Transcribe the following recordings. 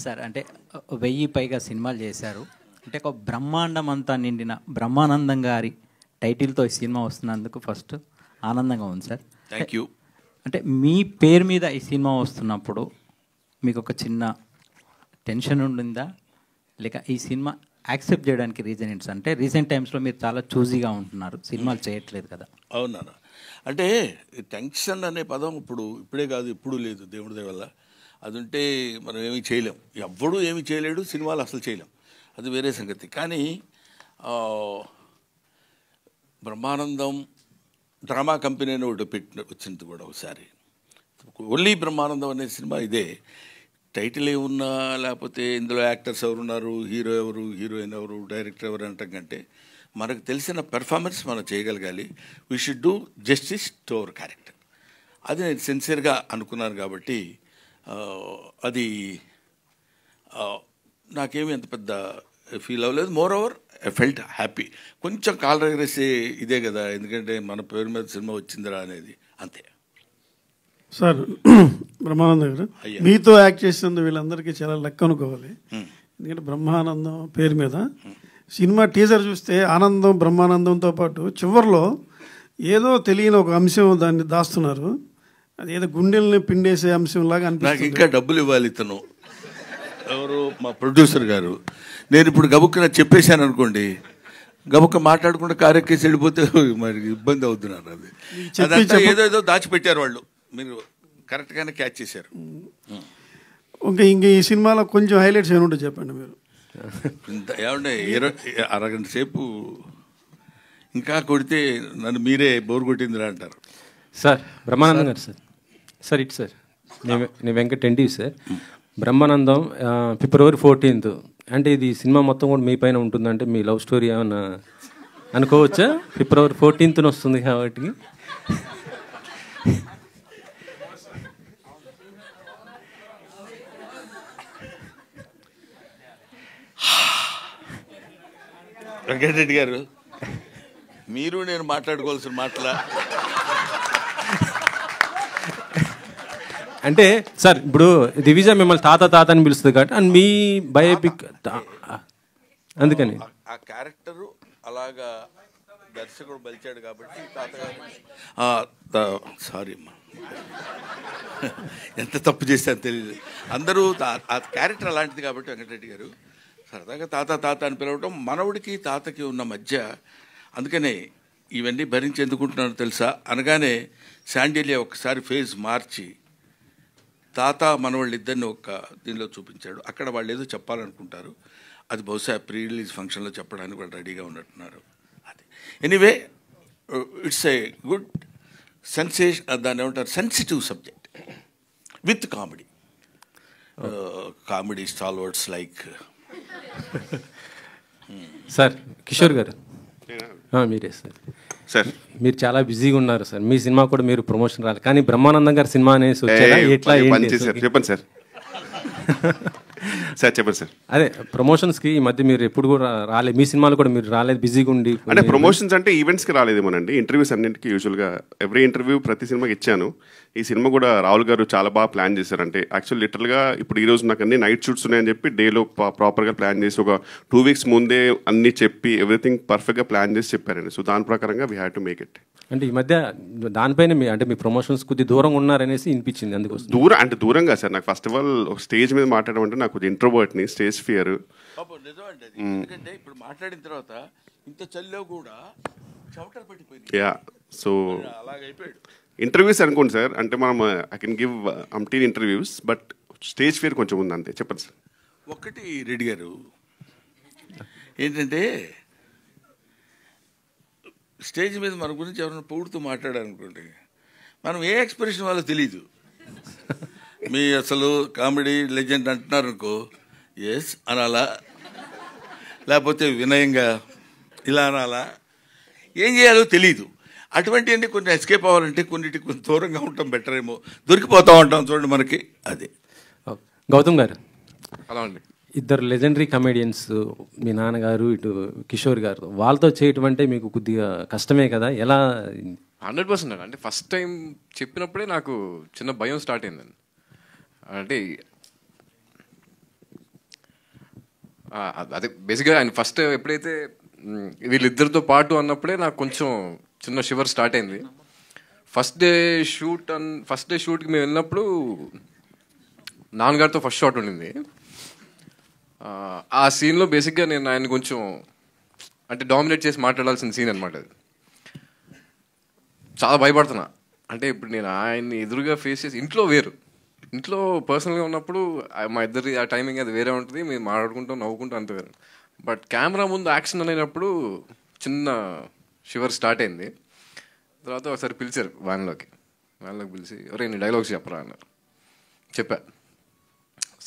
Sir అంటే 1000 పైగా సినిమాలు చేశారు. అంటే ఒక బ్రహ్మాండం అంతా నిండిన బ్రహ్మానందం గారి టైటిల్తో ఈ సినిమా వస్తున్నందుకు ఫస్ట్ ఆనందంగా ఉంది సార్. Thank you. అంటే మీ పేరు మీద ఈ సినిమా వస్తున్నప్పుడు మీకు ఒక చిన్న టెన్షన్ ఉండిందా, లేక ఈ సినిమా యాక్సెప్ట్ చేయడానికి రీజన్ ఏంటి సార్? అంటే రీసెంట్ టైమ్స్లో మీరు చాలా చూజీగా ఉంటున్నారు, సినిమాలు చేయట్లేదు కదా. అవునా? అంటే టెన్షన్ అనే పదం ఇప్పుడే కాదు, ఎప్పుడూ లేదు, దేవుడి దయ వల్ల. అది ఉంటే మనం ఏమీ చేయలేం, ఎవ్వడూ ఏమీ చేయలేడు, సినిమాలు అసలు చేయలేం, అది వేరే సంగతి. కానీ బ్రహ్మానందం డ్రామా కంపెనీ అని ఒకటి వచ్చింది కూడా ఒకసారి. ఓన్లీ బ్రహ్మానందం అనే సినిమా ఇదే. టైటిల్ ఏమున్నా, లేకపోతే ఇందులో యాక్టర్స్ ఎవరున్నారు, హీరో ఎవరు, హీరోయిన్ ఎవరు, డైరెక్టర్ ఎవరు అంటాం కంటే మనకు తెలిసిన పెర్ఫార్మెన్స్ మనం చేయగలగాలి. We should do justice to our character. అది నేను సిన్సియర్గా అనుకున్నాను కాబట్టి అది నాకేమీ అంత పెద్ద ఫీల్ అవ్వలేదు. More over I felt happy. కొంచెం కాల్ రెగరేసే ఇదే కదా, ఎందుకంటే మన పేరు మీద సినిమా వచ్చిందిరా అనేది, అంతే. సార్ బ్రహ్మానందం గారు, మీతో యాక్ట్ చేసినందుకు వీళ్ళందరికీ చాలా లెక్క అనుకోవాలి. ఎందుకంటే బ్రహ్మానందం పేరు మీద సినిమా టీజర్ చూస్తే ఆనందం బ్రహ్మానందంతో పాటు చివరిలో ఏదో తెలియని ఒక అంశం దాన్ని దాస్తున్నారు. అది ఏదో గుండెల్ని పిండేసే అంశంలాగా అనిపిస్తుంది. నాకు ఇంకా డబ్బులు ఇవ్వాలి ఇతను ఎవరు, మా ప్రొడ్యూసర్ గారు. నేను ఇప్పుడు గబుక్కున చెప్పేశాను అనుకోండి, గబుక్క మాట్లాడకుండా కారెక్కేసి వెళ్ళిపోతే మరి ఇబ్బంది అవుతున్నారు. అది అదంతా ఏదో దాచిపెట్టారు వాళ్ళు, మీరు కరెక్ట్గానే క్యాచ్ చేశారు. ఇంక ఈ సినిమాలో కొంచెం హైలైట్స్ ఏమి ఉంటాయి చెప్పండి మీరు. ఏమంటే అరగంట సేపు ఇంకా కొడితే నన్ను మీరే బోర్ కొట్టిందిరా అంటారు. Sir Brahmanandam garu, sir it sir, నేను Venkat NT sir. Brahmanandam February 14th, అంటే ఇది సినిమా మొత్తం కూడా మీ పైన ఉంటుందంటే మీ లవ్ స్టోరీ ఏమన్నా అనుకోవచ్చా? February 14th వస్తుంది కాబట్టి. వెంకటరెడ్డి గారు, మీరు నేను మాట్లాడుకోవాల్సిన మాటలా? అంటే సార్ ఇప్పుడు దివిజ మిమ్మల్ని తాత అని పిలుస్తుంది కాబట్టి, అండ్ మీ బయోపిక్ అందుకని ఆ క్యారెక్టరు అలాగా దర్శకుడు బలిచాడు కాబట్టి తాతగారు. సారీ అమ్మా, ఎంత తప్పు చేశాను తెలియదు. అందరూ ఆ క్యారెక్టర్ అలాంటిది కాబట్టి వెంకటరెడ్డి గారు సరదాగా తాత అని పిలవడం మనవుడికి తాతకి ఉన్న మధ్య. అందుకనే ఇవన్నీ భరించి ఎందుకుంటున్నాను తెలుసా? అనగానే శాండిలియా ఒకసారి ఫేజ్ మార్చి తాత మనవాళ్ళు ఇద్దరిని ఒక దీనిలో చూపించాడు. అక్కడ వాళ్ళు ఏదో చెప్పాలనుకుంటారు, అది బహుశా ప్రీ రిలీజ్ ఫంక్షన్లో చెప్పడానికి వాళ్ళు రెడీగా ఉన్నట్టున్నారు. అది anyway it's a good sensation, దాన్ని ఏమంటారు, sensitive subject with comedy. Comedy stalwarts like sir Kishore గారు. మీరే సార్. మీరు చాలా బిజీగా ఉన్నారు సార్, మీ సినిమా కూడా మీరు ప్రమోషన్ రాలి, కానీ బ్రహ్మానందం గారి సినిమా అనేసి వచ్చారా ఎట్లా? చెప్పండి సార్. సార్ చెప్పండి సార్. అదే ప్రమోషన్స్కి ఈ మధ్య మీరు ఎప్పుడు కూడా రాలేదు, మీ సినిమాలు కూడా మీరు రాలేదు, బిజీగా ఉండి. అంటే ప్రమోషన్స్ అంటే ఈవెంట్స్కి రాలేదేమోనండి, ఇంటర్వ్యూస్ అన్నింటికి యూజువల్గా ఎవ్రీ ఇంటర్వ్యూ ప్రతి సినిమాకి ఇచ్చాను. ఈ సినిమా కూడా రాహుల్ గారు చాలా బాగా ప్లాన్ చేశారు. అంటే యాక్చువల్ లిటరల్గా ఇప్పుడు ఈరోజు నాకు అన్ని నైట్ షూట్స్ ఉన్నాయని చెప్పి డేలో ప్రాపర్గా ప్లాన్ చేసి ఒక 2 weeks ముందే అన్ని చెప్పి ఎవ్రీథింగ్ పర్ఫెక్ట్గా ప్లాన్ చేసి చెప్పారండి. సో దాని ప్రకారంగా we have to make it. అంటే ఈ మధ్య దానిపైన అంటే మీ ప్రమోషన్స్ కొద్ది దూరంగా ఉన్నారనేసి వినిపించింది, అందుకోసం. దూరంగా సార్, నాకు ఫస్ట్ ఆఫ్ ఆల్ ఒక స్టేజ్ మీద మాట్లాడడం అంటే నాకు ఇంట్రోవర్ట్ని, స్టేజ్ ఫియర్. నిజమండి, ఎందుకంటే ఇప్పుడు మాట్లాడిన తర్వాత ఇంత చల్లో కూడా చవటర్ పట్టిపోయింది. యా, సో అలాగైపోయాడు. ఇంటర్వ్యూస్ అనుకోండి సార్, అంటే మనం I can give umpteen interviews, but stage fear కొంచెం ఉంది అంతే. చెప్పండి సార్. ఒకటి రెడ్డి గారు ఏంటంటే, స్టేజ్ మీద మన గురించి ఎవరైనా పొగుడుతూ మాట్లాడారనుకోండి, మనం ఏ ఎక్స్ప్రెషన్ వాళ్ళో తెలీదు. మీ అసలు కామెడీ లెజెండ్ అంటున్నారు అనుకో, ఎస్ అనాలా, లేకపోతే వినయంగా ఇలా అనాలా, ఏం చేయాలో తెలీదు. అటువంటి అన్ని కొన్ని ఎస్కేప్ అవ్వాలంటే కొన్నిటికి కొంచెం దూరంగా ఉంటాం బెటర్ ఏమో, దొరికిపోతూ ఉంటాం చూడండి మనకి. అదే గౌతమ్ గారు, అలా అండి. ఇద్దరు లెజెండరీ కమెడియన్స్, మీ నాన్నగారు ఇటు కిషోర్ గారు, వాళ్ళతో చేయటం అంటే మీకు కొద్దిగా కష్టమే కదా, ఎలా? 100% అంటే ఫస్ట్ టైం చెప్పినప్పుడే నాకు చిన్న భయం స్టార్ట్ అయిందండి. అంటే అదే బేసిక్గా ఆయన ఫస్ట్ ఎప్పుడైతే వీళ్ళిద్దరితో పాటు అన్నప్పుడే నాకు కొంచెం చిన్న షివర్ స్టార్ట్ అయింది. ఫస్ట్ డే షూట్కి మేము వెళ్ళినప్పుడు నాన్నగారితో ఫస్ట్ షాట్ ఉండింది. ఆ సీన్లో బేసిక్గా నేను ఆయన కొంచెం అంటే డామినేట్ చేసి మాట్లాడాల్సిన సీన్ అనమాట. అది చాలా భయపడుతున్నా. అంటే ఇప్పుడు నేను ఆయన్ని ఎదురుగా ఫేస్ చేసి ఇంట్లో పర్సనల్గా ఉన్నప్పుడు మా ఇద్దరి ఆ టైమింగ్ అది వేరే ఉంటుంది, మేము మాట్లాడుకుంటాం నవ్వుకుంటాం అంత వేరే. బట్ కెమెరా ముందు యాక్షన్ అనేటప్పుడు చిన్న షివర్ స్టార్ట్ అయింది. తర్వాత ఒకసారి పిలిచారు వ్యాన్లోకి పిలిచి ఒరే నీ డైలాగ్స్ చెప్పరా అన్నారు. చెప్పా,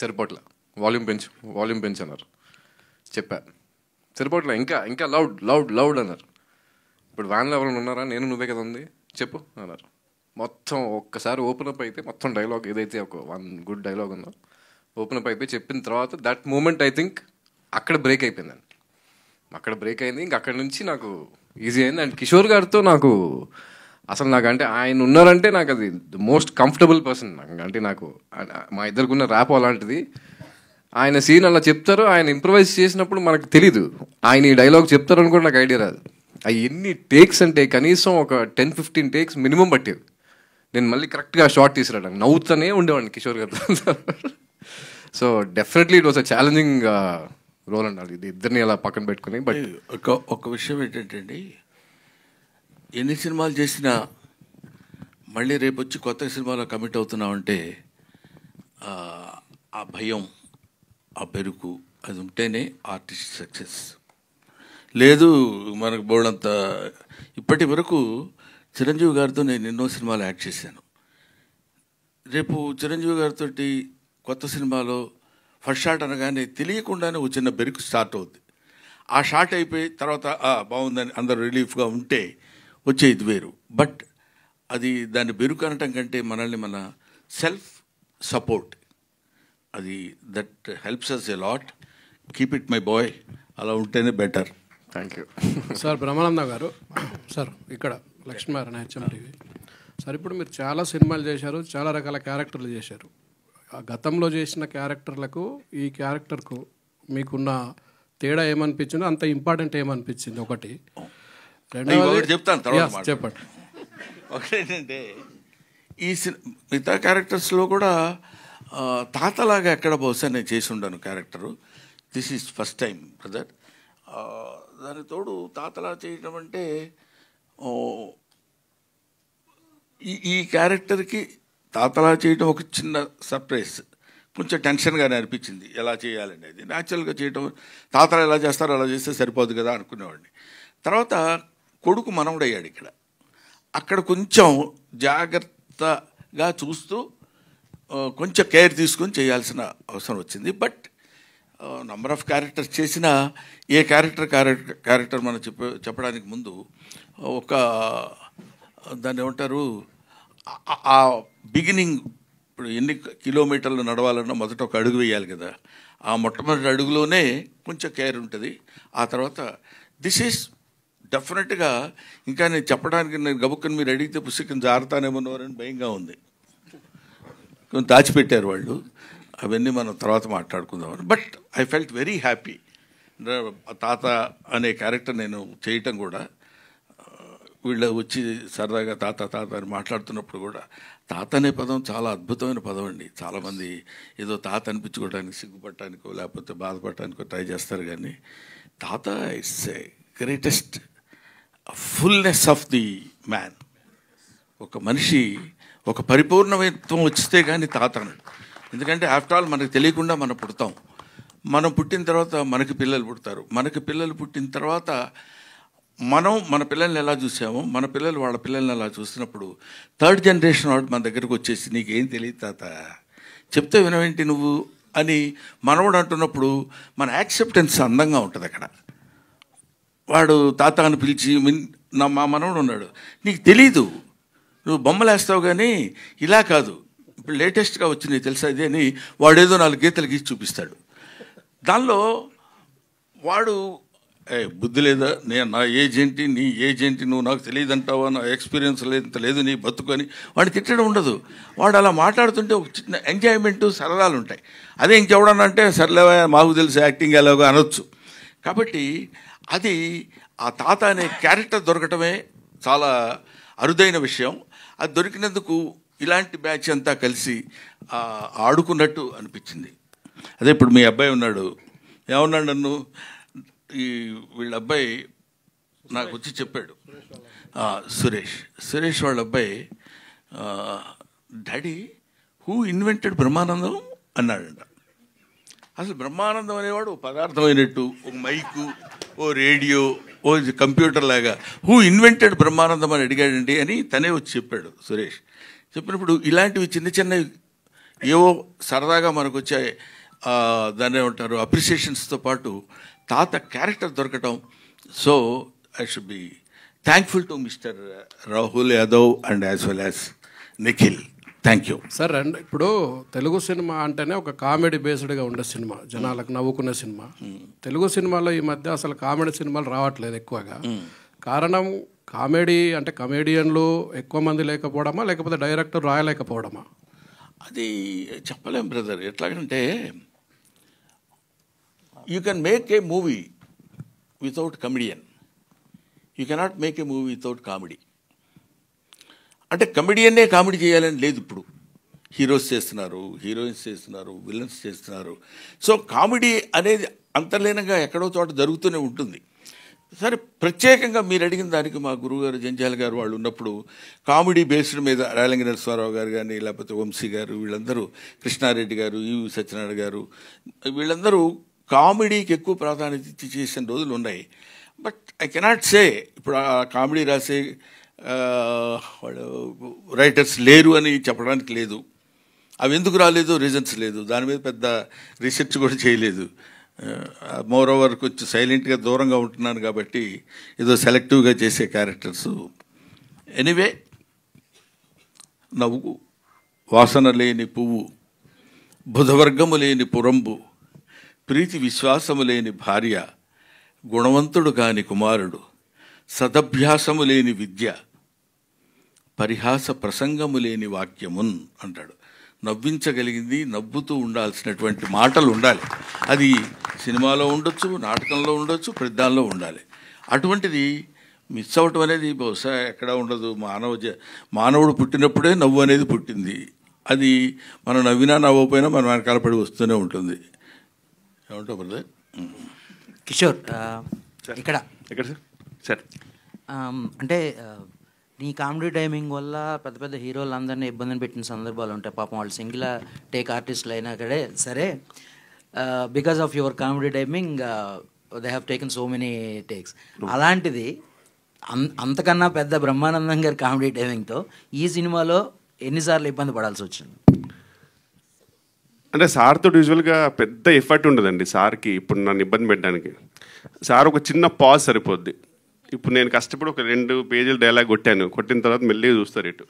సరిపోట్ల వాల్యూమ్ పెంచు అన్నారు. చెప్పా, సరిపోట్ల ఇంకా లౌడ్ అన్నారు. ఇప్పుడు వ్యాన్లో ఎవరైనా ఉన్నారా? నేను నువ్వే కదా ఉంది, చెప్పు అన్నారు. మొత్తం ఒక్కసారి ఓపెన్ అప్ అయితే మొత్తం డైలాగ్ ఏదైతే ఒక 1 గుడ్ డైలాగ్ ఉందో ఓపెన్ అప్ అయిపోయి చెప్పిన తర్వాత దట్ మూమెంట్ ఐ థింక్ అక్కడ బ్రేక్ అయిపోయిందండి. అక్కడ బ్రేక్ అయింది. ఇంక అక్కడ నుంచి నాకు ఈజీ అయింది. అండ్ కిషోర్ గారితో నాకు అసలు అంటే ఆయన ఉన్నారంటే నాకు అది ద మోస్ట్ కంఫర్టబుల్ పర్సన్. అంటే నాకు మా ఇద్దరికున్న ర్యాప్ అలాంటిది. ఆయన సీన్ అలా చెప్తారు, ఆయన ఇంప్రవైజ్ చేసినప్పుడు మనకు తెలీదు ఆయన ఈ డైలాగ్ చెప్తారని కూడా నాకు ఐడియా రాదు. అవి ఎన్ని టేక్స్ అంటే కనీసం ఒక 10-15 టేక్స్ మినిమం పట్టేవి. నేను మళ్ళీ కరెక్ట్గా షార్ట్ తీసుకురావడానికి నవ్వుతూనే ఉండేవాడిని కిషోర్ గారితో. So definitely it was a challenging role అండి ఇది ఇద్దరిని అలా పక్కన పెట్టుకుని. బట్ ఒక విషయం ఏంటంటే అండి, ఎన్ని సినిమాలు చేసినా మళ్ళీ రేపు వచ్చి కొత్త సినిమాలో కమిట్ అవుతున్నామంటే ఆ భయం, ఆ పెరుకు అది ఉంటేనే ఆర్టిస్ట్ సక్సెస్. లేదు మనకు బోర్డంత. ఇప్పటి వరకు చిరంజీవి గారితో నేను ఎన్నో సినిమాలు యాక్ట్ చేశాను. రేపు చిరంజీవి గారితో కొత్త సినిమాలో ఫస్ట్ షాట్ అనగానే తెలియకుండానే ఒక చిన్న బెరుకు స్టార్ట్ అవుద్ది. ఆ షాట్ అయిపోయి తర్వాత బాగుందని అందరూ రిలీఫ్గా ఉంటే వచ్చే ఇది వేరు. బట్ అది దాన్ని బెరుకు అనటం కంటే మనల్ని మన సెల్ఫ్ సపోర్ట్, అది that helps us a lot. Keep it my boy, అలా ఉంటేనే better. Thank you sir. Brahmananda garu sir, ఇక్కడ లక్ష్మీనారాయణ హెచ్ఎం టీవీ సార్. ఇప్పుడు మీరు చాలా సినిమాలు చేశారు, చాలా రకాల క్యారెక్టర్లు చేశారు. గతంలో చేసిన క్యారెక్టర్లకు ఈ క్యారెక్టర్కు మీకున్న తేడా ఏమనిపించిందో, అంత ఇంపార్టెంట్ ఏమనిపించింది ఒకటి. రెండవది చెప్తాను తర్వాత చెప్పండి. ఒకటేంటంటే ఈ మిగతా క్యారెక్టర్స్లో కూడా తాతలాగా ఎక్కడ బహుశా నేను చేసి ఉండను character. This is first time brother. దాని తోడు తాతలా చేయడం అంటే ఈ క్యారెక్టర్కి తాతలా చేయడం ఒక చిన్న సర్ప్రైజ్. కొంచెం టెన్షన్గానే అనిపించింది ఎలా చేయాలనేది. న్యాచురల్గా చేయడం, తాతలు ఎలా చేస్తారో అలా చేస్తే సరిపోదు కదా అనుకునేవాడిని. తర్వాత కొడుకు మనవడయ్యాడు ఇక్కడ. అక్కడ కొంచెం జాగ్రత్తగా చూస్తూ కొంచెం కేర్ తీసుకొని చేయాల్సిన అవసరం వచ్చింది. బట్ నంబర్ ఆఫ్ క్యారెక్టర్స్ చేసిన ఏ క్యారెక్టర్ మనం చెప్పడానికి ముందు ఒక దాన్ని ఏమంటారు, ఆ బిగినింగ్. ఇప్పుడు ఎన్ని కిలోమీటర్లు నడవాలన్నా మొదట ఒక అడుగు వేయాలి కదా. ఆ మొట్టమొదటి అడుగులోనే కొంచెం కేర్ ఉంటుంది. ఆ తర్వాత దిస్ ఈజ్ డెఫినెట్గా ఇంకా నేను చెప్పడానికి నేను గబుక్కని మీరు అడిగితే పుస్తకం జారుతానేమోనని భయంగా ఉంది. కొంచెం దాచిపెట్టారు వాళ్ళు, అవన్నీ మనం తర్వాత మాట్లాడుకుందామని. But I felt very happy. తాత అనే క్యారెక్టర్ నేను చేయటం కూడా, వీళ్ళు వచ్చి సరదాగా తాత తాత అని మాట్లాడుతున్నప్పుడు కూడా తాత అనే పదం చాలా అద్భుతమైన పదం అండి. చాలామంది ఏదో తాత అనిపించుకోవడానికి సిగ్గుపడటానికో లేకపోతే బాధపడటానికో ట్రై చేస్తారు, కానీ తాత it's a greatest fullness of the man. ఒక మనిషి ఒక పరిపూర్ణత్వం వచ్చితే కానీ తాత అన్నాడు. ఎందుకంటే ఆఫ్టర్ ఆల్ మనకు తెలియకుండా మనం పుడతాం. మనం పుట్టిన తర్వాత మనకి పిల్లలు పుడతారు. మనకి పిల్లలు పుట్టిన తర్వాత మనం మన పిల్లల్ని ఎలా చూసామో మన పిల్లలు వాళ్ళ పిల్లల్ని ఎలా చూసినప్పుడు థర్డ్ జనరేషన్ వాడు మన దగ్గరకు వచ్చేసి నీకేం తెలియదు తాత, చెప్తే వినవేంటి నువ్వు అని మనవడు అంటున్నప్పుడు మన యాక్సెప్టెన్స్ అందంగా ఉంటుంది. అక్కడ వాడు తాత అని పిలిచి మా మనవడు ఉన్నాడు, నీకు తెలీదు, నువ్వు బొమ్మలు వేస్తావు కానీ ఇలా కాదు, ఇప్పుడు లేటెస్ట్గా వచ్చింది తెలుసా ఇది అని వాడేదో 4 గీతలు గీసి చూపిస్తాడు. దానిలో వాడు బుద్ధి లేదా, నేను నా ఏజ్ ఏంటి, నీ ఏజ్ ఏంటి, నువ్వు నాకు తెలియదంటావా, నా ఎక్స్పీరియన్స్ లేదు నీ బతుకొని వాడిని తిట్టడం ఉండదు. వాడు అలా మాట్లాడుతుంటే ఒక చిన్న ఎంజాయ్మెంటు, సరదాలు ఉంటాయి. అదే ఇంకెవడన్నా అంటే సర్లేవా మాకు తెలుసు యాక్టింగ్ ఎలాగో అనొచ్చు. కాబట్టి అది ఆ తాత అనే క్యారెక్టర్ దొరకటమే చాలా అరుదైన విషయం. అది దొరికినందుకు ఇలాంటి బ్యాచ్ అంతా కలిసి ఆడుకున్నట్టు అనిపించింది. అదే ఇప్పుడు మీ అబ్బాయి ఉన్నాడు, ఏమన్నాడు నన్ను, వీళ్ళ అబ్బాయి నాకు వచ్చి చెప్పాడు, సురేష్ వాళ్ళ అబ్బాయి, డాడీ హూ ఇన్వెంటెడ్ బ్రహ్మానందం అన్నాడంట. అసలు బ్రహ్మానందం అనేవాడు పదార్థమైనట్టు, ఒక మైకు, ఓ రేడియో, ఓ కంప్యూటర్ లాగా హూ ఇన్వెంటెడ్ బ్రహ్మానందం అని అడిగాడండి అని తనే వచ్చి చెప్పాడు సురేష్. చెప్పినప్పుడు ఇలాంటివి చిన్న చిన్నవి ఏవో సరదాగా మనకు వచ్చే దాన్ని ఏమంటారు అప్రిసియేషన్స్తో పాటు తాత క్యారెక్టర్ దొరకటం. So I should be thankful to mister Rahul Yadav and as well as Nikhil. Thank you sir. And ఇప్పుడు తెలుగు సినిమా అంటేనే ఒక కామెడీ బేస్డ్గా ఉండే సినిమా, జనాలకు నవ్వుకునే సినిమా. తెలుగు సినిమాలో ఈ మధ్య అసలు కామెడీ సినిమాలు రావట్లేదు ఎక్కువగా. కారణం కామెడీ అంటే కమేడియన్లు ఎక్కువ మంది లేకపోవడమా, లేకపోతే డైరెక్టర్ రాయలేకపోవడమా? అది చెప్పలేం బ్రదర్. ఎట్లాగంటే you can make a movie without comedian, you cannot make a movie without comedy. అంటే కమెడియన్నే కామెడీ చేయాలని లేదు. ఇప్పుడు హీరోస్ చేస్తున్నారు, హీరోయిన్స్ చేస్తున్నారు, విలన్స్ చేస్తున్నారు. సో కామెడీ అనేది అంతర్లీనంగా ఎక్కడో చోట జరుగుతూనే ఉంటుంది. సరే, ప్రత్యేకంగా మీరు అడిగిన దానికి మా గురువుగారు జంజాల గారు వాళ్ళు ఉన్నప్పుడు కామెడీ బేస్డ్ మీద రాయలంగి నరసింహారావు గారు కానీ, లేకపోతే వంశీ గారు, వీళ్ళందరూ, కృష్ణారెడ్డి గారు, ఈవి సత్యనారాయణ గారు, వీళ్ళందరూ కామెడీకి ఎక్కువ ప్రాధాన్యత చేసిన రోజులు ఉన్నాయి. బట్ ఐ కెనాట్ సే ఇప్పుడు ఆ కామెడీ రాసే వాళ్ళు రైటర్స్ లేరు అని చెప్పడానికి లేదు. అవి ఎందుకు రాలేదు రీజన్స్ లేదు, దాని మీద పెద్ద రీసెర్చ్ కూడా చేయలేదు. మోర్ ఓవర్ కొంచెం సైలెంట్గా దూరంగా ఉంటున్నాను కాబట్టి ఏదో సెలెక్టివ్గా చేసే క్యారెక్టర్స్. ఎనీవే, నవ్వు వాసన లేని పువ్వు, బుధవర్గము లేని పురంబు, ప్రీతి విశ్వాసము లేని భార్య, గుణవంతుడు కాని కుమారుడు, సదభ్యాసము లేని విద్య, పరిహాస ప్రసంగము లేని వాక్యమున్ అంటాడు. నవ్వించగలిగింది, నవ్వుతూ ఉండాల్సినటువంటి మాటలు ఉండాలి. అది సినిమాలో ఉండొచ్చు, నాటకంలో ఉండొచ్చు, ప్రతిదానిలో ఉండాలి. అటువంటిది మిస్ అవ్వటం అనేది బహుశా ఎక్కడ ఉండదు. మానవుడు పుట్టినప్పుడే నవ్వు అనేది పుట్టింది. అది మనం నవ్వినా నవ్వకపోయినా మన వెనకాల పడి వస్తూనే ఉంటుంది. ఏమంటావు బ్రదర్? కిషోర్, ఇక్కడ సార్ అంటే నీ కామెడీ టైమింగ్ వల్ల పెద్ద పెద్ద హీరోలు అందరినీ ఇబ్బందిని పెట్టిన సందర్భాలు ఉంటాయి. పాపం వాళ్ళు సింగిల్ టేక్ ఆర్టిస్టులు అయినా కడే సరే, because of your comedy timing they have taken so many takes. అలాంటిది అంతకన్నా పెద్ద బ్రహ్మానందం గారి కామెడీ టైమింగ్తో ఈ సినిమాలో ఎన్నిసార్లు ఇబ్బంది పడాల్సి వచ్చింది? అంటే సార్తో యూజువల్గా పెద్ద ఎఫర్ట్ ఉండదండి సార్కి ఇప్పుడు నన్ను ఇబ్బంది పెట్టడానికి. సార్ ఒక చిన్న పాజ్ సరిపోద్ది. ఇప్పుడు నేను కష్టపడి ఒక 2 పేజీలు డైలాగ్ కొట్టిన తర్వాత మెల్లిగా చూస్తారు ఇటు.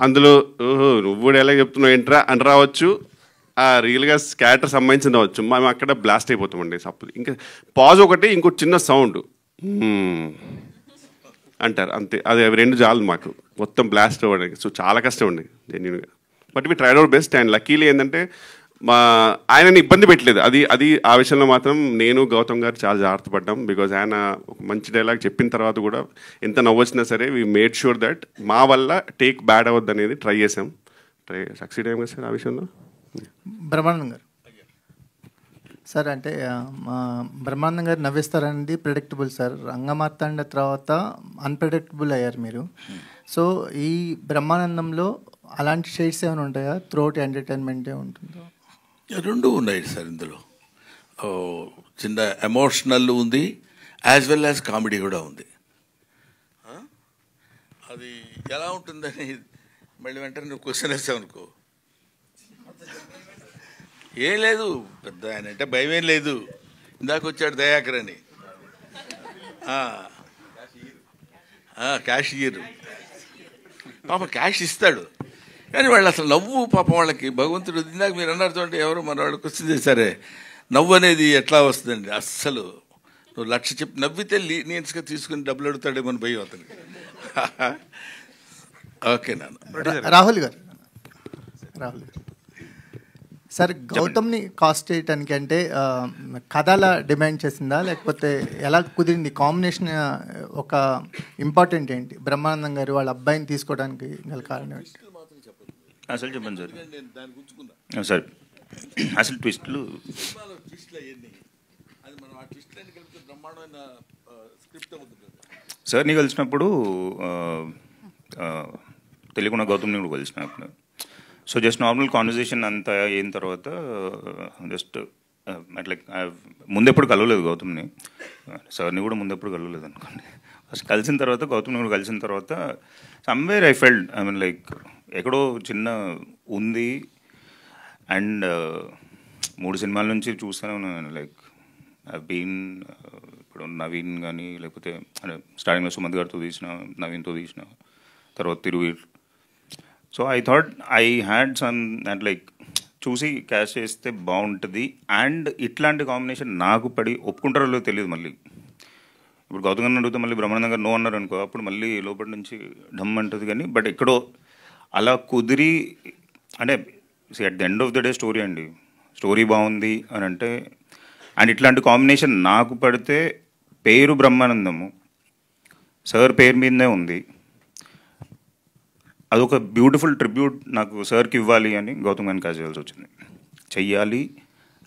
అందులో ఓహో నువ్వు డైలాగ్ చెప్తున్నావు ఏంట్రా అని రావచ్చు, రియల్గా క్యారెక్టర్ సంబంధించిన రావచ్చు. మేము అక్కడ బ్లాస్ట్ అయిపోతామండి సప్పుడు. ఇంకా పాజ్ ఒకటి, ఇంకోటి చిన్న సౌండ్ అంటారు అంతే. అది అవి 2 చాలు మాకు మొత్తం బ్లాస్ట్ అవ్వడానికి. సో చాలా కష్టం అండి జెన్యున్గా. But we tried our best. And luckily ఏంటంటే ఆయనని ఇబ్బంది పెట్టలేదు. అది ఆ విషయంలో మాత్రం నేను గౌతమ్ గారు చాలా జాగ్రత్త పడ్డాం. బికాజ్ ఆయన ఒక మంచి డైలాగ్ చెప్పిన తర్వాత కూడా ఎంత నవ్వొచ్చినా సరే వీ మేడ్ షూర్ దట్ మా వల్ల టేక్ బ్యాడ్ అవ్వద్దు అనేది ట్రై చేసాం. సక్సీడ్ అయ్యాం కదా సార్ ఆ విషయంలో. బ్రహ్మానందం గారు సార్, అంటే బ్రహ్మానందం గారు నవ్విస్తారనేది ప్రిడిక్టబుల్ సార్. రంగమార్తాండ తర్వాత అన్ప్రిడిక్టబుల్ అయ్యారు మీరు. సో ఈ బ్రహ్మానందంలో అలాంటి షేడ్స్ ఏమైనా ఉంటాయా? త్రూఅవుట్ ఎంటర్టైన్మెంటే ఉంటుందో? 2 ఉన్నాయి సార్. ఇందులో చిన్న ఎమోషనల్ ఉంది, యాజ్ వెల్ యాజ్ కామెడీ కూడా ఉంది. అది ఎలా ఉంటుందని మళ్ళీ వెంటనే నువ్వు క్వశ్చన్ వేసావు అనుకో, ఏం లేదు పెద్ద ఆయన అంటే భయం ఏం లేదు. ఇందాక వచ్చాడు దయాకర్ అని, క్యాష్ ఇయ్యరు పాప, క్యాష్ ఇస్తాడు కానీ వాళ్ళు అసలు నవ్వు పాపం వాళ్ళకి భగవంతుడు. ఇందాక మీరు అన్నారు చూడండి, ఎవరు మన వాళ్ళు క్వశ్చన్ చేశారే నవ్వు అనేది ఎట్లా వస్తుందండి. అస్సలు నువ్వు 1,00,000 చెప్పి నవ్వితే లీనియన్స్గా తీసుకుని డబ్బులు అడుగుతాడేమని భయం అతనికి. ఓకే నాన్న. రాహుల్ గారు సార్, గౌతమ్ని కాస్ట్ చేయటానికి అంటే కథలా డిమాండ్ చేసిందా, లేకపోతే ఎలా కుదిరింది కాంబినేషన్? ఒక ఇంపార్టెంట్ ఏంటి బ్రహ్మానందం గారు వాళ్ళ అబ్బాయిని తీసుకోవడానికి గల కారణం ఏంటి? అసలు చెప్పండి సార్. సార్ అసలు ట్విస్ట్లు సార్ని కలిసినప్పుడు తెలియకుండా గౌతమ్ని కూడా కలిసినప్పుడు సో జస్ట్ నార్మల్ కాన్వర్జేషన్ అంతా అయిన తర్వాత జస్ట్ అట్లా ముందెప్పుడు కలవలేదు గౌతమ్ని, సార్ని కూడా ముందెప్పుడు కలవలేదు అనుకోండి. ఫస్ట్ కలిసిన తర్వాత గౌతమ్ని కూడా కలిసిన తర్వాత somewhere I felt I mean like ఎక్కడో చిన్న ఉంది. అండ్ 3 సినిమాల నుంచి చూస్తూనే ఉన్నాను. లైక్ ఐ బీన్ ఇప్పుడు నవీన్ కానీ లేకపోతే స్టార్టింగ్లో సుమంత్ గారితో తీసిన, నవీన్తో తీసిన, తర్వాత Thiruveer. So I thought I had some and like చూసి క్యాష్ చేస్తే బాగుంటుంది. అండ్ ఇట్లాంటి కాంబినేషన్ నాకు పడి ఒప్పుకుంటారో తెలియదు. మళ్ళీ ఇప్పుడు గౌతమ్ గారిని అడిగితే మళ్ళీ బ్రహ్మానందం గారు నో అన్నారు అనుకో, అప్పుడు మళ్ళీ లోపల నుంచి ఢమ్ అంటుంది. కానీ బట్ ఎక్కడో అలా కుదిరి అంటే at the end of the day story అండి, స్టోరీ బాగుంది అని అంటే. అండ్ ఇట్లాంటి కాంబినేషన్ నాకు పడితే పేరు బ్రహ్మానందము సార్ పేరు మీదనే ఉంది. అదొక బ్యూటిఫుల్ ట్రిబ్యూట్ నాకు సార్కి ఇవ్వాలి అని గౌతమ్ గారిని కాల్ చేయాల్సి వచ్చింది, చెయ్యాలి.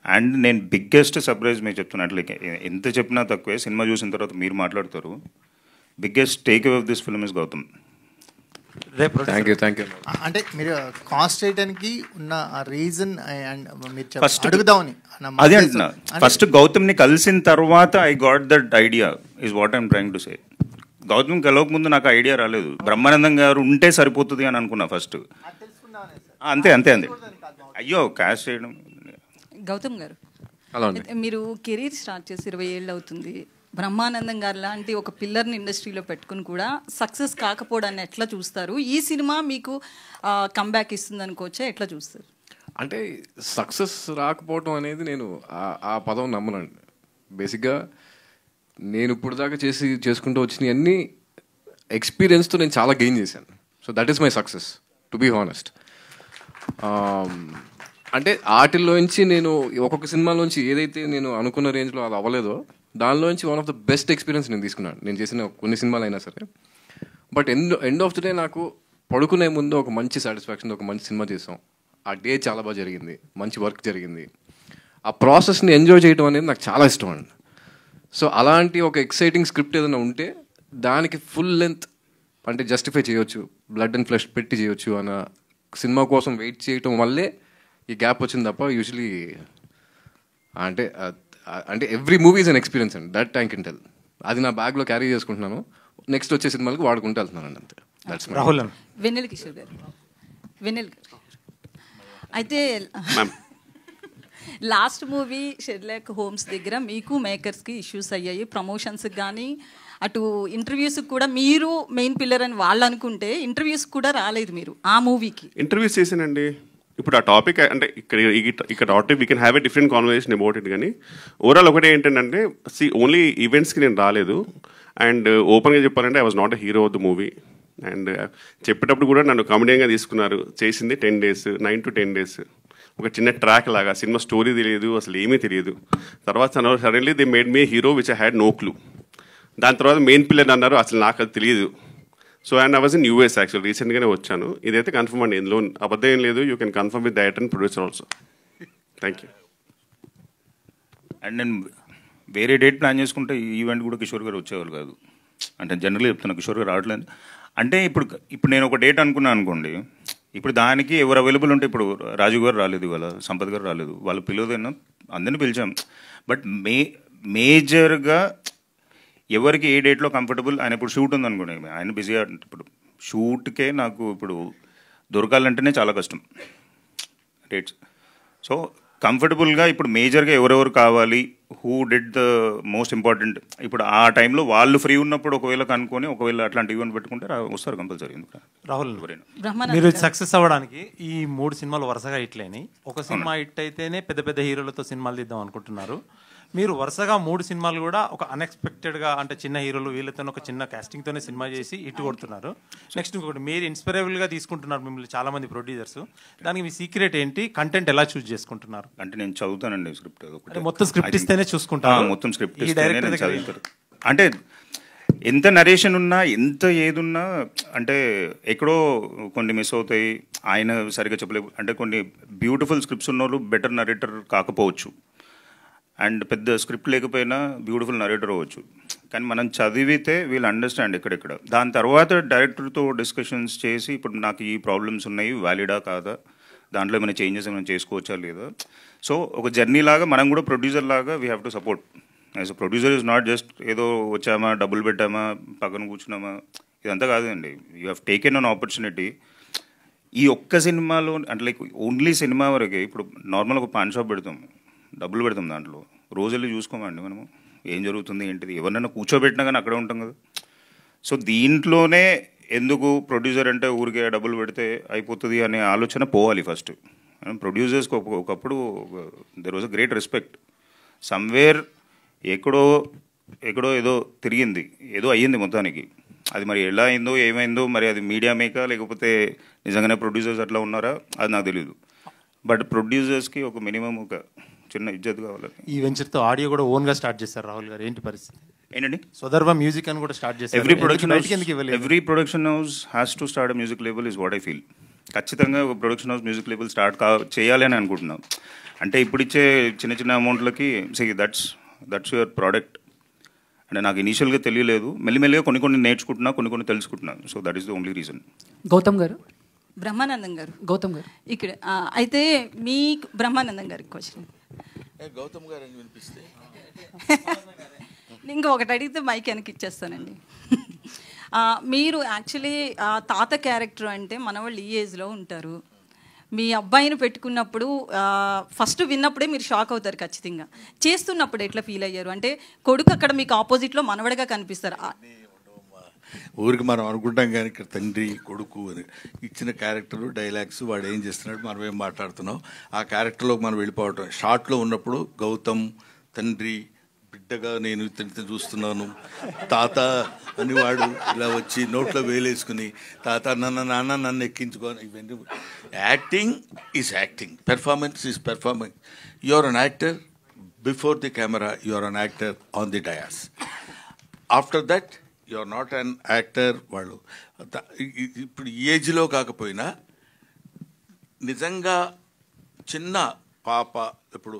అండ్ నేను బిగ్గెస్ట్ సర్ప్రైజ్ మీకు చెప్తున్నాను, లైక్ ఎంత చెప్పినా తక్కువే. సినిమా చూసిన తర్వాత మీరు మాట్లాడతారు. Biggest takeaway of this film is Gautham. Thank you. అంటే మీరు కాస్ట్ చేయడానికి ఉన్న రీజన్ ఫస్ట్ అడుగుదామని అదే అంటున్నా. ఫస్ట్ గౌతమ్ని కలిసిన తర్వాత I got that idea is what I'm trying to say. Gautham కలవక ముందు నాకు ఐడియా రాలేదు, బ్రహ్మానందం గారు ఉంటే సరిపోతుంది అని అనుకున్నా ఫస్ట్. అంతే అంతే అంతే. అయ్యో క్యాష్ చేయడం. గౌతమ్ గారు, మీరు కెరీర్ స్టార్ట్ చేసి 20 ఏళ్ళు అవుతుంది. బ్రహ్మానందం గారు లాంటి ఒక పిల్లర్ని ఇండస్ట్రీలో పెట్టుకుని కూడా సక్సెస్ కాకపోవడాన్ని ఎట్లా చూస్తారు? ఈ సినిమా మీకు కంబ్యాక్ ఇస్తుంది అనుకోవచ్చా, ఎట్లా చూస్తారు? అంటే సక్సెస్ రాకపోవడం అనేది నేను ఆ పదం నమ్మనండి. బేసిక్గా నేను ఇప్పుడు దాకా చేసుకుంటూ వచ్చిన అన్ని ఎక్స్పీరియన్స్తో నేను చాలా గెయిన్ చేశాను. So that is my success, to be honest. అంటే ఆటిల్లోంచి నేను ఒక్కొక్క సినిమాలోంచి ఏదైతే నేను అనుకున్న రేంజ్లో అది అవ్వలేదో దానిలోంచి one of the best experience నేను తీసుకున్నాను, నేను చేసిన కొన్ని సినిమాలు అయినా సరే. But end of the day నాకు పడుకునే ముందు ఒక మంచి సాటిస్ఫాక్షన్, ఒక మంచి సినిమా చేసాం, ఆ డే చాలా బాగా జరిగింది, మంచి వర్క్ జరిగింది, ఆ ప్రాసెస్ని ఎంజాయ్ చేయడం అనేది నాకు చాలా ఇష్టం అండి. సో అలాంటి ఒక ఎక్సైటింగ్ స్క్రిప్ట్ ఏదైనా ఉంటే దానికి ఫుల్ లెంత్ అంటే జస్టిఫై చేయొచ్చు, బ్లడ్ అండ్ ఫ్లెష్ పెట్టి చేయొచ్చు అన్న సినిమా కోసం వెయిట్ చేయటం వల్లే ఈ గ్యాప్ వచ్చింది తప్ప యూజువలీ అంటే every movie is an experience అండి, దట్ ఐ కెన్ టెల్. అది నా బ్యాగ్లో క్యారీ చేసుకుంటున్నాను, నెక్స్ట్ వచ్చే సినిమాలకు వాడుకుంటూ వెళ్తున్నాను అంతే. రాహుల్ వెన్నెల కిషోర్ గారు, వెన్నెల గారు అయితే లాస్ట్ మూవీ షెర్లాక్ హోమ్స్ దగ్గర మీకు మేకర్స్కి ఇష్యూస్ అయ్యాయి, ప్రమోషన్స్కి కానీ అటు ఇంటర్వ్యూస్కి కూడా. మీరు మెయిన్ పిల్లర్ అని వాళ్ళు అనుకుంటే ఇంటర్వ్యూస్కి కూడా రాలేదు మీరు ఆ మూవీకి. ఇంటర్వ్యూస్ చేశానండి. ఇప్పుడు ఆ టాపిక్ అంటే ఇక్కడ topic we can have a different conversation about it. కానీ ఓవరాల్ ఒకటే ఏంటంటే ఓన్లీ ఈవెంట్స్కి నేను రాలేదు. అండ్ ఓపెన్గా చెప్పాలంటే I was not a hero of the movie. And చెప్పేటప్పుడు కూడా నన్ను కామెడీగా తీసుకున్నారు. చేసింది 10 days, 9 to 10 days. ఒక చిన్న ట్రాక్ లాగా, సినిమా స్టోరీ తెలియదు, అసలు ఏమీ తెలియదు. తర్వాత suddenly they made me hero which I had no clue. దాని తర్వాత మెయిన్ పిల్లర్ అన్నారు, అసలు నాకు అది తెలియదు. So and I was in US actual, రీసెంట్గానే వచ్చాను. ఇదైతే కన్ఫర్మ్ అండి, ఇందులో అబద్ధం ఏం లేదు. You can confirm with director and producer also. Thank you. And నేను వేరే డేట్ ప్లాన్ చేసుకుంటే ఈ ఈవెంట్ కూడా కిషోర్ గారు వచ్చేవాళ్ళు కాదు. అంటే జనరల్గా చెప్తున్నా, కిషోర్ గారు రావట్లేదు. అంటే ఇప్పుడు నేను ఒక డేట్ అనుకున్నాను అనుకోండి, ఇప్పుడు దానికి ఎవరు అవైలబుల్ ఉంటే, ఇప్పుడు రాజు గారు రాలేదు, ఇవాళ సంపత్ గారు రాలేదు, వాళ్ళు పిలవదైనా అందరినీ పిలిచాం. బట్ మేజర్గా ఎవరికి ఏ డేట్లో కంఫర్టబుల్, ఆయన ఇప్పుడు షూట్ ఉందనుకోండి, ఆయన బిజీగా, ఇప్పుడు షూట్కే నాకు ఇప్పుడు దొరకాలంటేనే చాలా కష్టం డేట్స్. సో కంఫర్టబుల్గా ఇప్పుడు మేజర్గా ఎవరెవరు కావాలి, who did the most important, ఇప్పుడు ఆ టైంలో వాళ్ళు ఫ్రీ ఉన్నప్పుడు ఒకవేళ కనుక్కొని ఒకవేళ అట్లాంటి ఈవెంట్ పెట్టుకుంటే వస్తారు కంపల్సరీ. ఎందుకు రాహుల్, మీరు సక్సెస్ అవ్వడానికి ఈ 3 సినిమాలు వరుసగా హిట్లేని, ఒక సినిమా హిట్ అయితేనే పెద్ద పెద్ద హీరోలతో సినిమాలు తీద్దాం అనుకుంటున్నారు. మీరు వరుసగా 3 సినిమాలు కూడా ఒక అన్ఎక్స్పెక్టెడ్గా అంటే చిన్న హీరోలు వీళ్ళతో ఒక చిన్న కాస్టింగ్తోనే సినిమా చేసి ఇటు కొడుతున్నారు. నెక్స్ట్ ఇంకొకటి మీరు ఇన్స్పైరబుల్గా తీసుకుంటున్నారు మిమ్మల్ని చాలామంది ప్రొడ్యూసర్స్. దానికి మీ సీక్రెట్ ఏంటి? కంటెంట్ ఎలా చూస్ చేసుకుంటున్నారు? అంటే నేను చదువుతానండి స్క్రిప్ట్. అంటే మొత్తం స్క్రిప్ట్ ఇస్తేనే చూసుకుంటాను. మొత్తం స్క్రిప్ట్ ఇస్తేనే నేను చదువుతాను. అంటే ఎంత నరేషన్ ఉన్నా ఎంత ఏదున్నా అంటే ఎక్కడో కొన్ని మిస్ అవుతాయి, ఆయన సరిగ్గా చెప్పలేవు. అంటే కొన్ని బ్యూటిఫుల్ స్క్రిప్ట్స్ ఉన్న వాళ్ళు బెటర్ నరేటర్ కాకపోవచ్చు, అండ్ పెద్ద స్క్రిప్ట్ లేకపోయినా బ్యూటిఫుల్ నరేటర్ అవ్వచ్చు. కానీ మనం చదివితే వీళ్ళు అండర్స్టాండ్ ఎక్కడెక్కడ. దాని తర్వాత డైరెక్టర్తో డిస్కషన్స్ చేసి ఇప్పుడు నాకు ఈ ప్రాబ్లమ్స్ ఉన్నాయి, వ్యాలిడా కాదా, దాంట్లో ఏమైనా చేంజెస్ ఏమైనా చేసుకోవచ్చా లేదా. సో ఒక జర్నీ లాగా మనం కూడా ప్రొడ్యూసర్ లాగా we have to support. As a producer is not just ఏదో వచ్చామా డబ్బులు పెట్టామా పక్కన కూర్చున్నామా, ఇదంతా కాదండి. You have taken an opportunity. ఈ ఒక్క సినిమాలో అంటే లైక్ ఓన్లీ సినిమా వరకే. ఇప్పుడు నార్మల్ ఒక పాన్ షాప్ పెడతాం, డబ్బులు పెడతాం, దాంట్లో రోజుల్లో చూసుకోమండి మనము ఏం జరుగుతుంది ఏంటిది. ఎవరినైనా కూర్చోబెట్టినా కానీ అక్కడే ఉంటాం కదా. సో దీంట్లోనే ఎందుకు ప్రొడ్యూసర్ అంటే ఊరికే డబ్బులు పెడితే అయిపోతుంది అనే ఆలోచన పోవాలి ఫస్ట్. ప్రొడ్యూసర్స్కి ఒకప్పుడు there was a great respect. Somewhere ఎక్కడో ఏదో తిరిగింది, ఏదో అయ్యింది మొత్తానికి. అది మరి ఎలా అయిందో ఏమైందో, మరి అది మీడియా మేకా లేకపోతే నిజంగానే ప్రొడ్యూసర్స్ అట్లా ఉన్నారా అది నాకు తెలియదు. బట్ ప్రొడ్యూసర్స్కి ఒక మినిమం ఒక చిన్న ఇజ్జత్ కావాలి. ఈ వెంచర్తో ఆడియో కూడా ఓన్గా స్టార్ట్ చేస్తారు రాహుల్ గారు, ఏంటి పరిస్థితి? ఏంటండి స్వధర్వ మ్యూజిక్ అని కూడా స్టార్ట్ చేస్తారు. Every production house has to start a music label is what I feel. ఖచ్చితంగా ఒక production house music label start చేయాలి అని అనుకుంటున్నాం. అంటే ఇప్పుడు ఇచ్చే చిన్న చిన్న అమౌంట్లకి దట్స్ యువర్ ప్రోడక్ట్. అంటే నాకు ఇనీషియల్గా తెలియలేదు, మెల్లిమెల్లిగా కొన్ని నేర్చుకుంటున్నా, కొన్ని తెలుసుకుంటున్నాను. So that is the only reason. Gautham garu, Brahmanandam గారు, గౌతమ్ గారు ఇక్కడ అయితే మీ బ్రహ్మానందం గారికి క్వశ్చన్. గౌతమ్ గారు అని వినిపిస్తే ఇంకొకటి అడిగితే మైక్ వెనక్కి ఇచ్చేస్తానండి. మీరు యాక్చువల్లీ తాత క్యారెక్టర్ అంటే మనవాళ్ళు ఈ ఏజ్లో ఉంటారు. మీ అబ్బాయిని పెట్టుకున్నప్పుడు ఫస్ట్ విన్నప్పుడే మీరు షాక్ అవుతారు ఖచ్చితంగా. చేస్తున్నప్పుడు ఎట్లా ఫీల్ అయ్యారు? అంటే కొడుకు అక్కడ మీకు ఆపోజిట్లో మనవడిగా కనిపిస్తారు. ఊరికి మనం అనుకుంటాం కానీ ఇక్కడ తండ్రి కొడుకు అని ఇచ్చిన క్యారెక్టరు డైలాగ్స్ వాడు ఏం చేస్తున్నాడు, మనం ఏం మాట్లాడుతున్నాం, ఆ క్యారెక్టర్లోకి మనం వెళ్ళిపోవటం. షార్ట్లో ఉన్నప్పుడు గౌతమ్ తండ్రి బిడ్డగా నేను ఇతనితో చూస్తున్నాను, తాత అని వాడు ఇలా వచ్చి నోట్లో వేలేసుకుని తాత నాన్న నన్ను ఎక్కించుకొని, ఇవన్నీ acting is acting, performance is performance. You are an actor before the camera, you are an actor on the dais. After that you are not an actor. వాళ్ళు ఇప్పుడు ఈ ఏజ్లో కాకపోయినా నిజంగా చిన్న పాప, ఇప్పుడు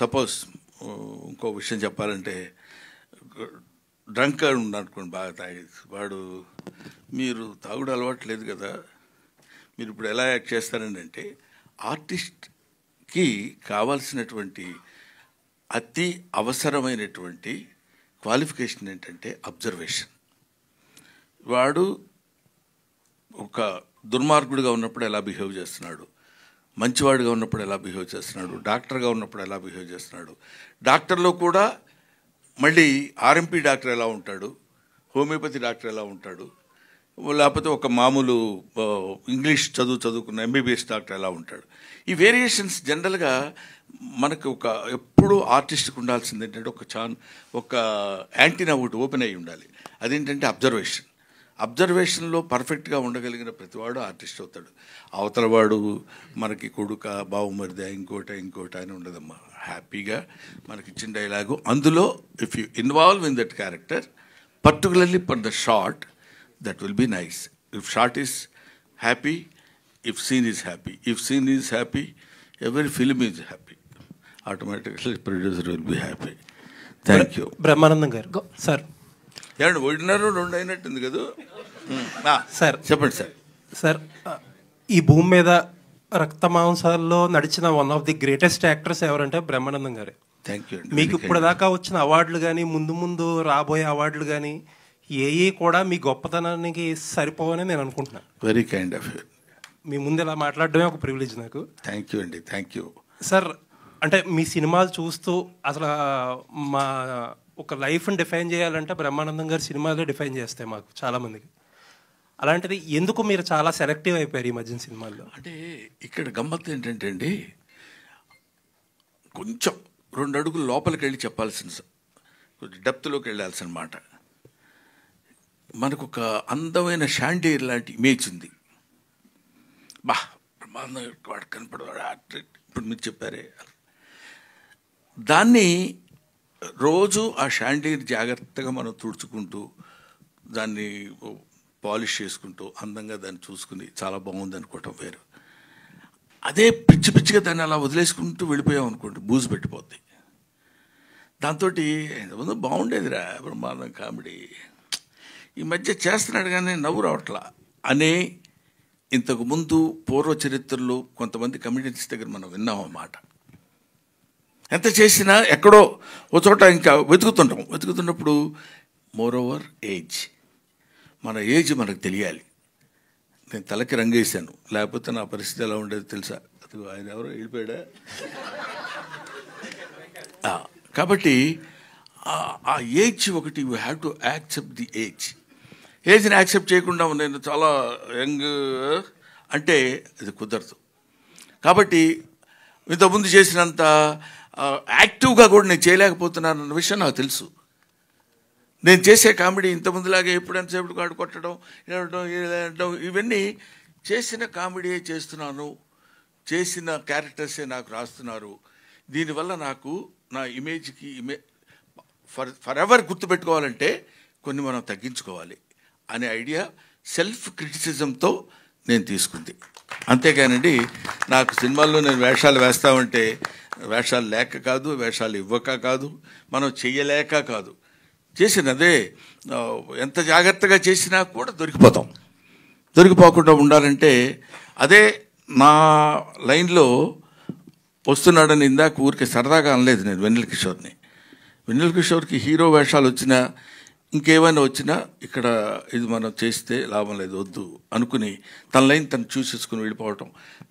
సపోజ్ ఇంకో విషయం చెప్పాలంటే డ్రంక్ ఉండనుకోండి, బాగా తాగేసి వాడు, మీరు తాగుడు అలవాటు లేదు కదా, మీరు ఇప్పుడు ఎలా యాక్ట్ చేస్తారండి అంటే ఆర్టిస్ట్కి కావాల్సినటువంటి అతి అవసరమైనటువంటి క్వాలిఫికేషన్ ఏంటంటే అబ్జర్వేషన్. వాడు ఒక దుర్మార్గుడిగా ఉన్నప్పుడు ఎలా బిహేవ్ చేస్తున్నాడు, మంచివాడిగా ఉన్నప్పుడు ఎలా బిహేవ్ చేస్తున్నాడు, డాక్టర్గా ఉన్నప్పుడు ఎలా బిహేవ్ చేస్తున్నాడు, డాక్టర్లో కూడా మళ్ళీ ఆర్ఎంపీ డాక్టర్ ఎలా ఉంటాడు, హోమియోపతి డాక్టర్ ఎలా ఉంటాడు, లేకపోతే ఒక మామూలు ఇంగ్లీష్ చదువుకున్న ఎంబీబీఎస్ డాక్టర్ ఎలా ఉంటాడు. ఈ వేరియేషన్స్ జనరల్గా మనకు ఒక ఎప్పుడు ఆర్టిస్ట్కి ఉండాల్సింది ఏంటంటే ఒక యాంటీనా ఒకటి ఓపెన్ అయ్యి ఉండాలి. అదేంటంటే అబ్జర్వేషన్. అబ్జర్వేషన్లో పర్ఫెక్ట్గా ఉండగలిగిన ప్రతివాడు ఆర్టిస్ట్ అవుతాడు. అవతల వాడు మనకి కొడుక బావుమరిదా ఇంకోట అని ఉండదమ్మా. హ్యాపీగా మనకి ఇచ్చిన డైలాగు, అందులో if you involve in that character particularly for the shot, that will be nice. If shot is happy, if scene is happy, if scene is happy, every film is happy, automatically producer will be happy. Thank you. Brahmanandam garu sir, ఏమండి 1.5 అయినట్టుంది కదా sir? చెప్పండి sir. Sir, ఈ భూమి మీద రక్త మాంసాల్లో నడిచిన one of the greatest actors ఎవరంటే బ్రహ్మానందం గారే. Thank you. మీకు ఇప్పటిదాకా వచ్చిన అవార్డులు కానీ ముందు రాబోయే అవార్డులు కానీ ఏ కూడా మీ గొప్పతనానికి సరిపోవని నేను అనుకుంటున్నాను. Very kind of you. మీ ముందు ఇలా మాట్లాడడమే ఒక ప్రివిలేజ్ నాకు. థ్యాంక్ యూ అండి. Thank you sir. అంటే మీ సినిమాలు చూస్తూ అసలు మా ఒక లైఫ్ని డిఫైన్ చేయాలంటే బ్రహ్మానందం గారి సినిమాలే డిఫైన్ చేస్తాయి మాకు చాలామందికి. అలాంటిది ఎందుకు మీరు చాలా సెలెక్టివ్ అయిపోయారు ఈ మధ్యన సినిమాల్లో? అంటే ఇక్కడ గమ్మత్తు ఏంటంటే అండి, కొంచెం 2 అడుగులు లోపలికి వెళ్ళి చెప్పాల్సిన, కొంచెం డెప్త్లోకి వెళ్ళాల్సిన మాట. మనకు ఒక అందమైన షాండేర్ లాంటి ఇమేజ్ ఉంది. బా బ్రహ్మానందం వాడు కనపడవాడు, ఇప్పుడు మీరు చెప్పారే, దాన్ని రోజు ఆ షాండేర్ జాగ్రత్తగా మనం తుడుచుకుంటూ దాన్ని పాలిష్ చేసుకుంటూ అందంగా దాన్ని చూసుకుని చాలా బాగుంది అనుకోవటం వేరు. అదే పిచ్చి పిచ్చిగా దాన్ని అలా వదిలేసుకుంటూ వెళ్ళిపోయాం అనుకోండి, బూజు పెట్టిపోద్ది. దాంతో ఇంతకుముందు బాగుండేదిరా బ్రహ్మాండం కామెడీ, ఈ మధ్య చేస్తున్నాడు కానీ నవ్వు రావట్లా అనే ఇంతకుముందు పూర్వ చరిత్రలో కొంతమంది కమిడియన్స్ దగ్గర మనం విన్నాం అన్నమాట. ఎంత చేసినా ఎక్కడో ఒక చోట ఇంకా వెతుకుతున్నప్పుడు మోర్ ఓవర్ ఏజ్, మన ఏజ్ మనకు తెలియాలి. నేను తలకి రంగేశాను, లేకపోతే నా పరిస్థితి ఎలా ఉండేది తెలుసా? అది ఆయన ఎవరో వెళ్ళిపోయాడా? కాబట్టి ఆ ఏజ్ ఒకటి, you have to accept the ఏజ్ని యాక్సెప్ట్ చేయకుండా నేను చాలా యంగ్ అంటే అది కుదరదు. కాబట్టి ఇంతకుముందు చేసినంత యాక్టివ్గా కూడా నేను చేయలేకపోతున్నాను అన్న విషయం నాకు తెలుసు. నేను చేసే కామెడీ ఇంతకుముందులాగే ఎప్పుడెంతసేపు కాడు కొట్టడం ఇవన్నీ చేసిన కామెడీయే చేస్తున్నాను, చేసిన క్యారెక్టర్సే నాకు రాస్తున్నారు. దీనివల్ల నాకు నా ఇమేజ్కి ఫర్ ఎవర్ గుర్తుపెట్టుకోవాలంటే కొన్ని మనం తగ్గించుకోవాలి అనే ఐడియా సెల్ఫ్ క్రిటిసిజంతో నేను తీసుకుంది. అంతేకానండి నాకు సినిమాల్లో నేను వేషాలు వేస్తామంటే వేషాలు లేక కాదు, వేషాలు ఇవ్వక కాదు, మనం చెయ్యలేక కాదు, చేసినదే ఎంత జాగ్రత్తగా చేసినా కూడా దొరికిపోకుండా ఉండాలంటే అదే నా లైన్లో వస్తున్నాడని ఇందాక ఊరికే సరదాగా అనలేదు నేను వెన్నెల కిషోర్ని. వెన్నెల కిషోర్కి హీరో వేషాలు వచ్చినా ఇంకేమైనా వచ్చినా ఇక్కడ ఇది మనం చేస్తే లాభం లేదు వద్దు అనుకుని తన లైన్ తను చూసేసుకుని వెళ్ళిపోవటం.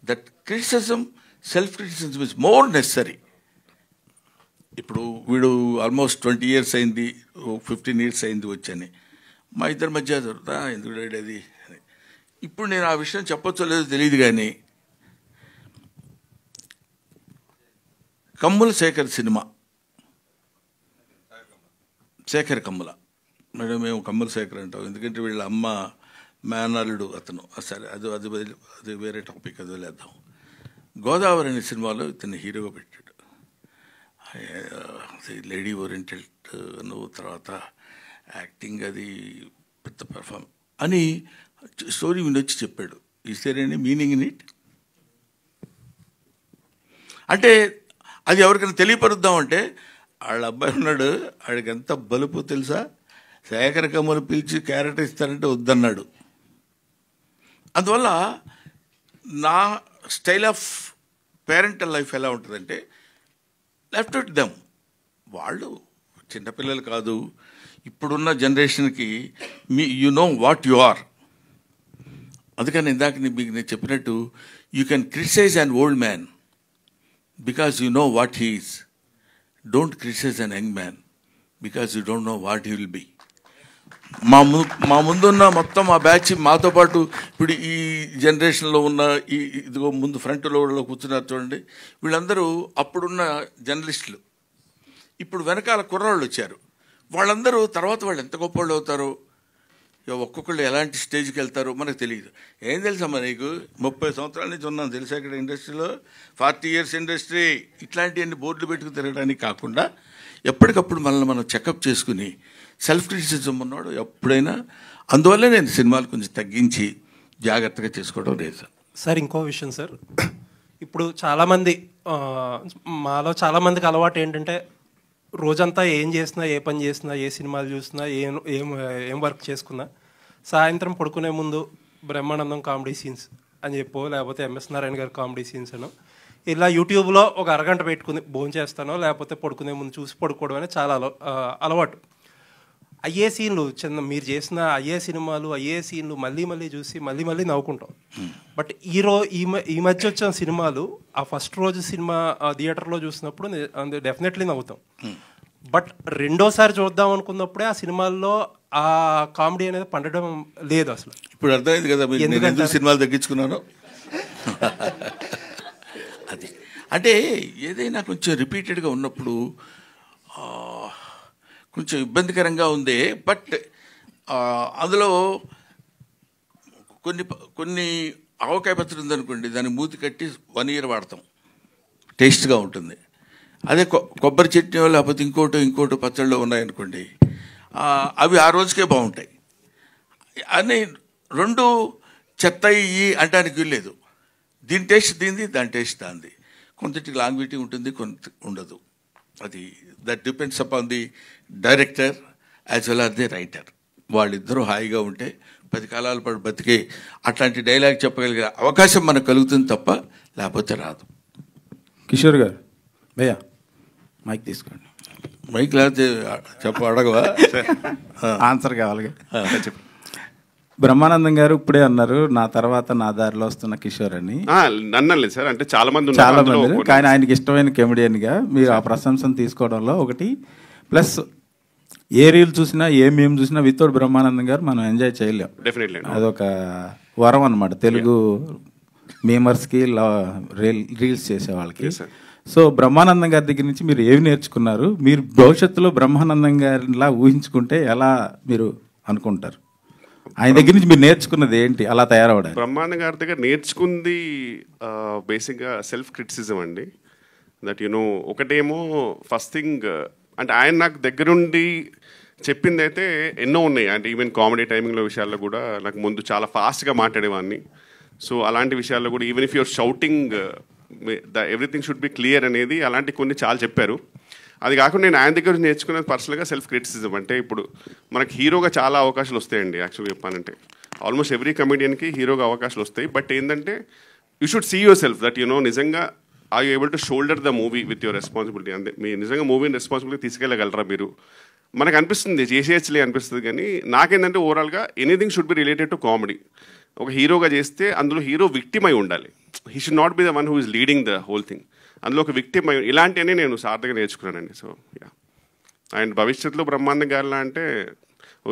That criticism, self criticism is more necessary. ఇప్పుడు వీడు ఆల్మోస్ట్ 20 years అయింది, 15 years అయింది వచ్చని, మా ఇద్దరి మధ్య దొరుకుతా ఎందుకు అది. ఇప్పుడు నేను ఆ విషయం చెప్పొచ్చో లేదో తెలియదు కానీ కమ్ముల శేఖర్ సినిమా, శేఖర్ కమ్ముల, మేడం మేము కమ్ముల శేఖర్ అంటాం ఎందుకంటే వీళ్ళ అమ్మ మేనల్లుడు అతను. సరే అది అది అది వేరే టాపిక్, అది వదిలేద్దాం. గోదావరి అనే సినిమాలో ఇతన్ని హీరోగా పెట్టాడు. లేడీ ఓరియంటెడ్ తర్వాత యాక్టింగ్ అది పెద్ద పెర్ఫార్మ్ అని స్టోరీ వినొచ్చి చెప్పాడు. Is there any meaning in it? అంటే అది ఎవరికైనా తెలియపరుద్దామంటే వాళ్ళ అబ్బాయి ఉన్నాడు, వాడికి ఎంత బలుపు తెలుసా, శేఖర్ కమ్ములు పిలిచి క్యారెక్టర్ ఇస్తారంటే వద్దన్నాడు. అందువల్ల నా స్టైల్ ఆఫ్ పేరెంటల్ లైఫ్ ఎలా ఉంటుందంటే లెఫ్ట్ ఇట్ దెమ్. వాళ్ళు చిన్నపిల్లలు కాదు, ఇప్పుడున్న జనరేషన్కి you know what you are. అందుకని ఇందాక మీకు నేను చెప్పినట్టు you can criticise an old man because you know what he is. Don't criticise an young man because you don't know what he will be. మా ముందున్న మొత్తం ఆ బ్యాచ్ మాతో పాటు ఇప్పుడు ఈ జనరేషన్లో ఉన్న ఇదిగో ముందు ఫ్రంట్ లోడ్లో కూర్చున్నారు చూడండి, వీళ్ళందరూ అప్పుడున్న జర్నలిస్టులు. ఇప్పుడు వెనకాల కుర్రాళ్ళు వచ్చారు, వాళ్ళందరూ తర్వాత వాళ్ళు ఎంత గొప్పవాళ్ళు అవుతారో, ఒక్కొక్కళ్ళు ఎలాంటి స్టేజ్కి వెళ్తారో మనకు తెలియదు. ఏం తెలుసమ్మా నీకు, 30 సంవత్సరాల నుంచి ఉన్నాను తెలుసా ఇక్కడ ఇండస్ట్రీలో, 40 years ఇండస్ట్రీ, ఇట్లాంటివన్నీ బోర్డులు పెట్టుకుని తిరగడానికి కాకుండా ఎప్పటికప్పుడు మనల్ని మనం చెకప్ చేసుకుని సెల్ఫ్ క్రిటిసిజం ఉన్నాడు ఎప్పుడైనా. అందువల్ల నేను సినిమాలు కొంచెం తగ్గించి జాగ్రత్తగా చేసుకోవడం లేదు సార్. ఇంకో విషయం సార్, ఇప్పుడు చాలామంది మాలో చాలామందికి అలవాటు ఏంటంటే రోజంతా ఏం చేసినా, ఏ పని చేసినా, ఏ సినిమాలు చూసినా, ఏం వర్క్ చేసుకున్నా సాయంత్రం పడుకునే ముందు బ్రహ్మానందం కామెడీ సీన్స్ అని చెప్పో, లేకపోతే ఎంఎస్ నారాయణ గారి కామెడీ సీన్స్ అనో ఇలా యూట్యూబ్లో ఒక అరగంట పెట్టుకుని భోంచేస్తానో లేకపోతే పడుకునే ముందు చూసి పడుకోవడం అనేది చాలా అలవాటు. అయ్యే సీన్లు మీరు చేసిన అయ్యే సినిమాలు, అయ్యే సీన్లు మళ్ళీ మళ్ళీ చూసి మళ్ళీ మళ్ళీ నవ్వుకుంటాం. బట్ ఈ మధ్య వచ్చిన సినిమాలు ఆ ఫస్ట్ రోజు సినిమా థియేటర్లో చూసినప్పుడు డెఫినెట్లీ నవ్వుతాం. బట్ రెండోసారి చూద్దాం అనుకున్నప్పుడే ఆ సినిమాల్లో ఆ కామెడీ అనేది పండడం లేదు అసలు. ఇప్పుడు అర్థమైంది కదా ఎందుకు సినిమాలు తగ్గించుకున్నాను. అంటే ఏదైనా కొంచెం రిపీటెడ్గా ఉన్నప్పుడు కొంచెం ఇబ్బందికరంగా ఉంది. బట్ అందులో కొన్ని ఆవకాయ పచ్చడి ఉందనుకోండి, దాన్ని మూతి కట్టి 1 year వాడతాం, టేస్ట్గా ఉంటుంది. అదే కొబ్బరి చట్నీ లేకపోతే ఇంకోటి పచ్చళ్ళు ఉన్నాయనుకోండి, అవి ఆ రోజుకే బాగుంటాయి. అని 2 చెత్త ఇవి అంటానికి వీల్లేదు. దీని టేస్ట్ దీనిది, దాని టేస్ట్ దానిది. కొంతటికి లాంగ్విటీ ఉంటుంది, కొంత ఉండదు. అది that depends upon the director as well or the writer. వాళ్ళిద్దరూ హాయిగా ఉంటే 10 కాలాల పాటు బతికే అట్లాంటి డైలాగ్ చెప్పగలిగే అవకాశం మనకు కలుగుతుంది తప్ప లేకపోతే రాదు. కిషోర్ గారు, భయ్యా మైక్ తీసుకోండి. మైక్ లేకపోతే అడగవా? ఆన్సర్ కావాలి. చెప్పు. బ్రహ్మానందం గారు ఇప్పుడే అన్నారు నా తర్వాత నా దారిలో వస్తున్న కిషోర్ అని. నన్నలేదు సార్, అంటే చాలా మంది కానీ ఆయనకి ఇష్టమైన కమెడియన్గా మీరు ఆ ప్రశంసను తీసుకోవడంలో ఒకటి ప్లస్. ఏ రీల్ చూసినా ఏ మేము చూసినా వితౌట్ బ్రహ్మానందం గారు మనం ఎంజాయ్ చేయలేం. డెఫినెట్లీ అదొక వరం అనమాట తెలుగు మేమర్స్కి, రీల్స్ చేసే వాళ్ళకి. సో బ్రహ్మానందం గారి దగ్గర నుంచి మీరు ఏమి నేర్చుకున్నారు? మీరు భవిష్యత్తులో బ్రహ్మానందం గారిలా ఊహించుకుంటే ఎలా మీరు అనుకుంటారు? ఆయన దగ్గర నుంచి మీరు నేర్చుకున్నది ఏంటి అలా తయారవడానికి? బ్రహ్మానందం గారి దగ్గర నేర్చుకుంది బేసిక్గా సెల్ఫ్ క్రిటిసిజం అండి. దట్ ఒకటేమో ఫస్ట్ థింగ్, అంటే ఆయన నాకు దగ్గరుండి చెప్పింది అయితే ఎన్నో ఉన్నాయి. అంటే ఈవెన్ కామెడీ టైమింగ్లో విషయాల్లో కూడా నాకు ముందు చాలా ఫాస్ట్గా మాట్లాడేవాడిని. సో అలాంటి విషయాల్లో కూడా even if your shouting everything should be clear అనేది అలాంటి కొన్ని చాలా చెప్పారు. అది కాకుండా నేను ఆయన దగ్గర నేర్చుకున్నది పర్సనల్గా సెల్ఫ్ క్రిటిసిజం. అంటే ఇప్పుడు మనకి హీరోగా చాలా అవకాశాలు వస్తాయండి. యాక్చువల్గా చెప్పానంటే ఆల్మోస్ట్ ఎవ్రీ కమెడియన్కి హీరోగా అవకాశాలు వస్తాయి. బట్ ఏంటంటే you should see yourself that నిజంగా are you able to shoulder the movie with your responsibility. అంటే మీరు నిజంగా మూవీని రెస్పాన్సిబిలిటీ తీసుకెళ్ళగలరా మీరు? మనకు అనిపిస్తుంది చేసేయచ్చులే అనిపిస్తుంది, కానీ నాకేంటంటే ఓవరాల్గా anything should be related to comedy. ఒక హీరోగా చేస్తే అందులో హీరో విక్టిమ్ అయి ఉండాలి. He should not be the one who is leading the whole thing. అందులో ఒక విక్టిమ్ అయి ఇలాంటివన్నీ నేను సార్థగా నేర్చుకున్నానండి. సో అండ్ భవిష్యత్తులో బ్రహ్మానందం గారిలా అంటే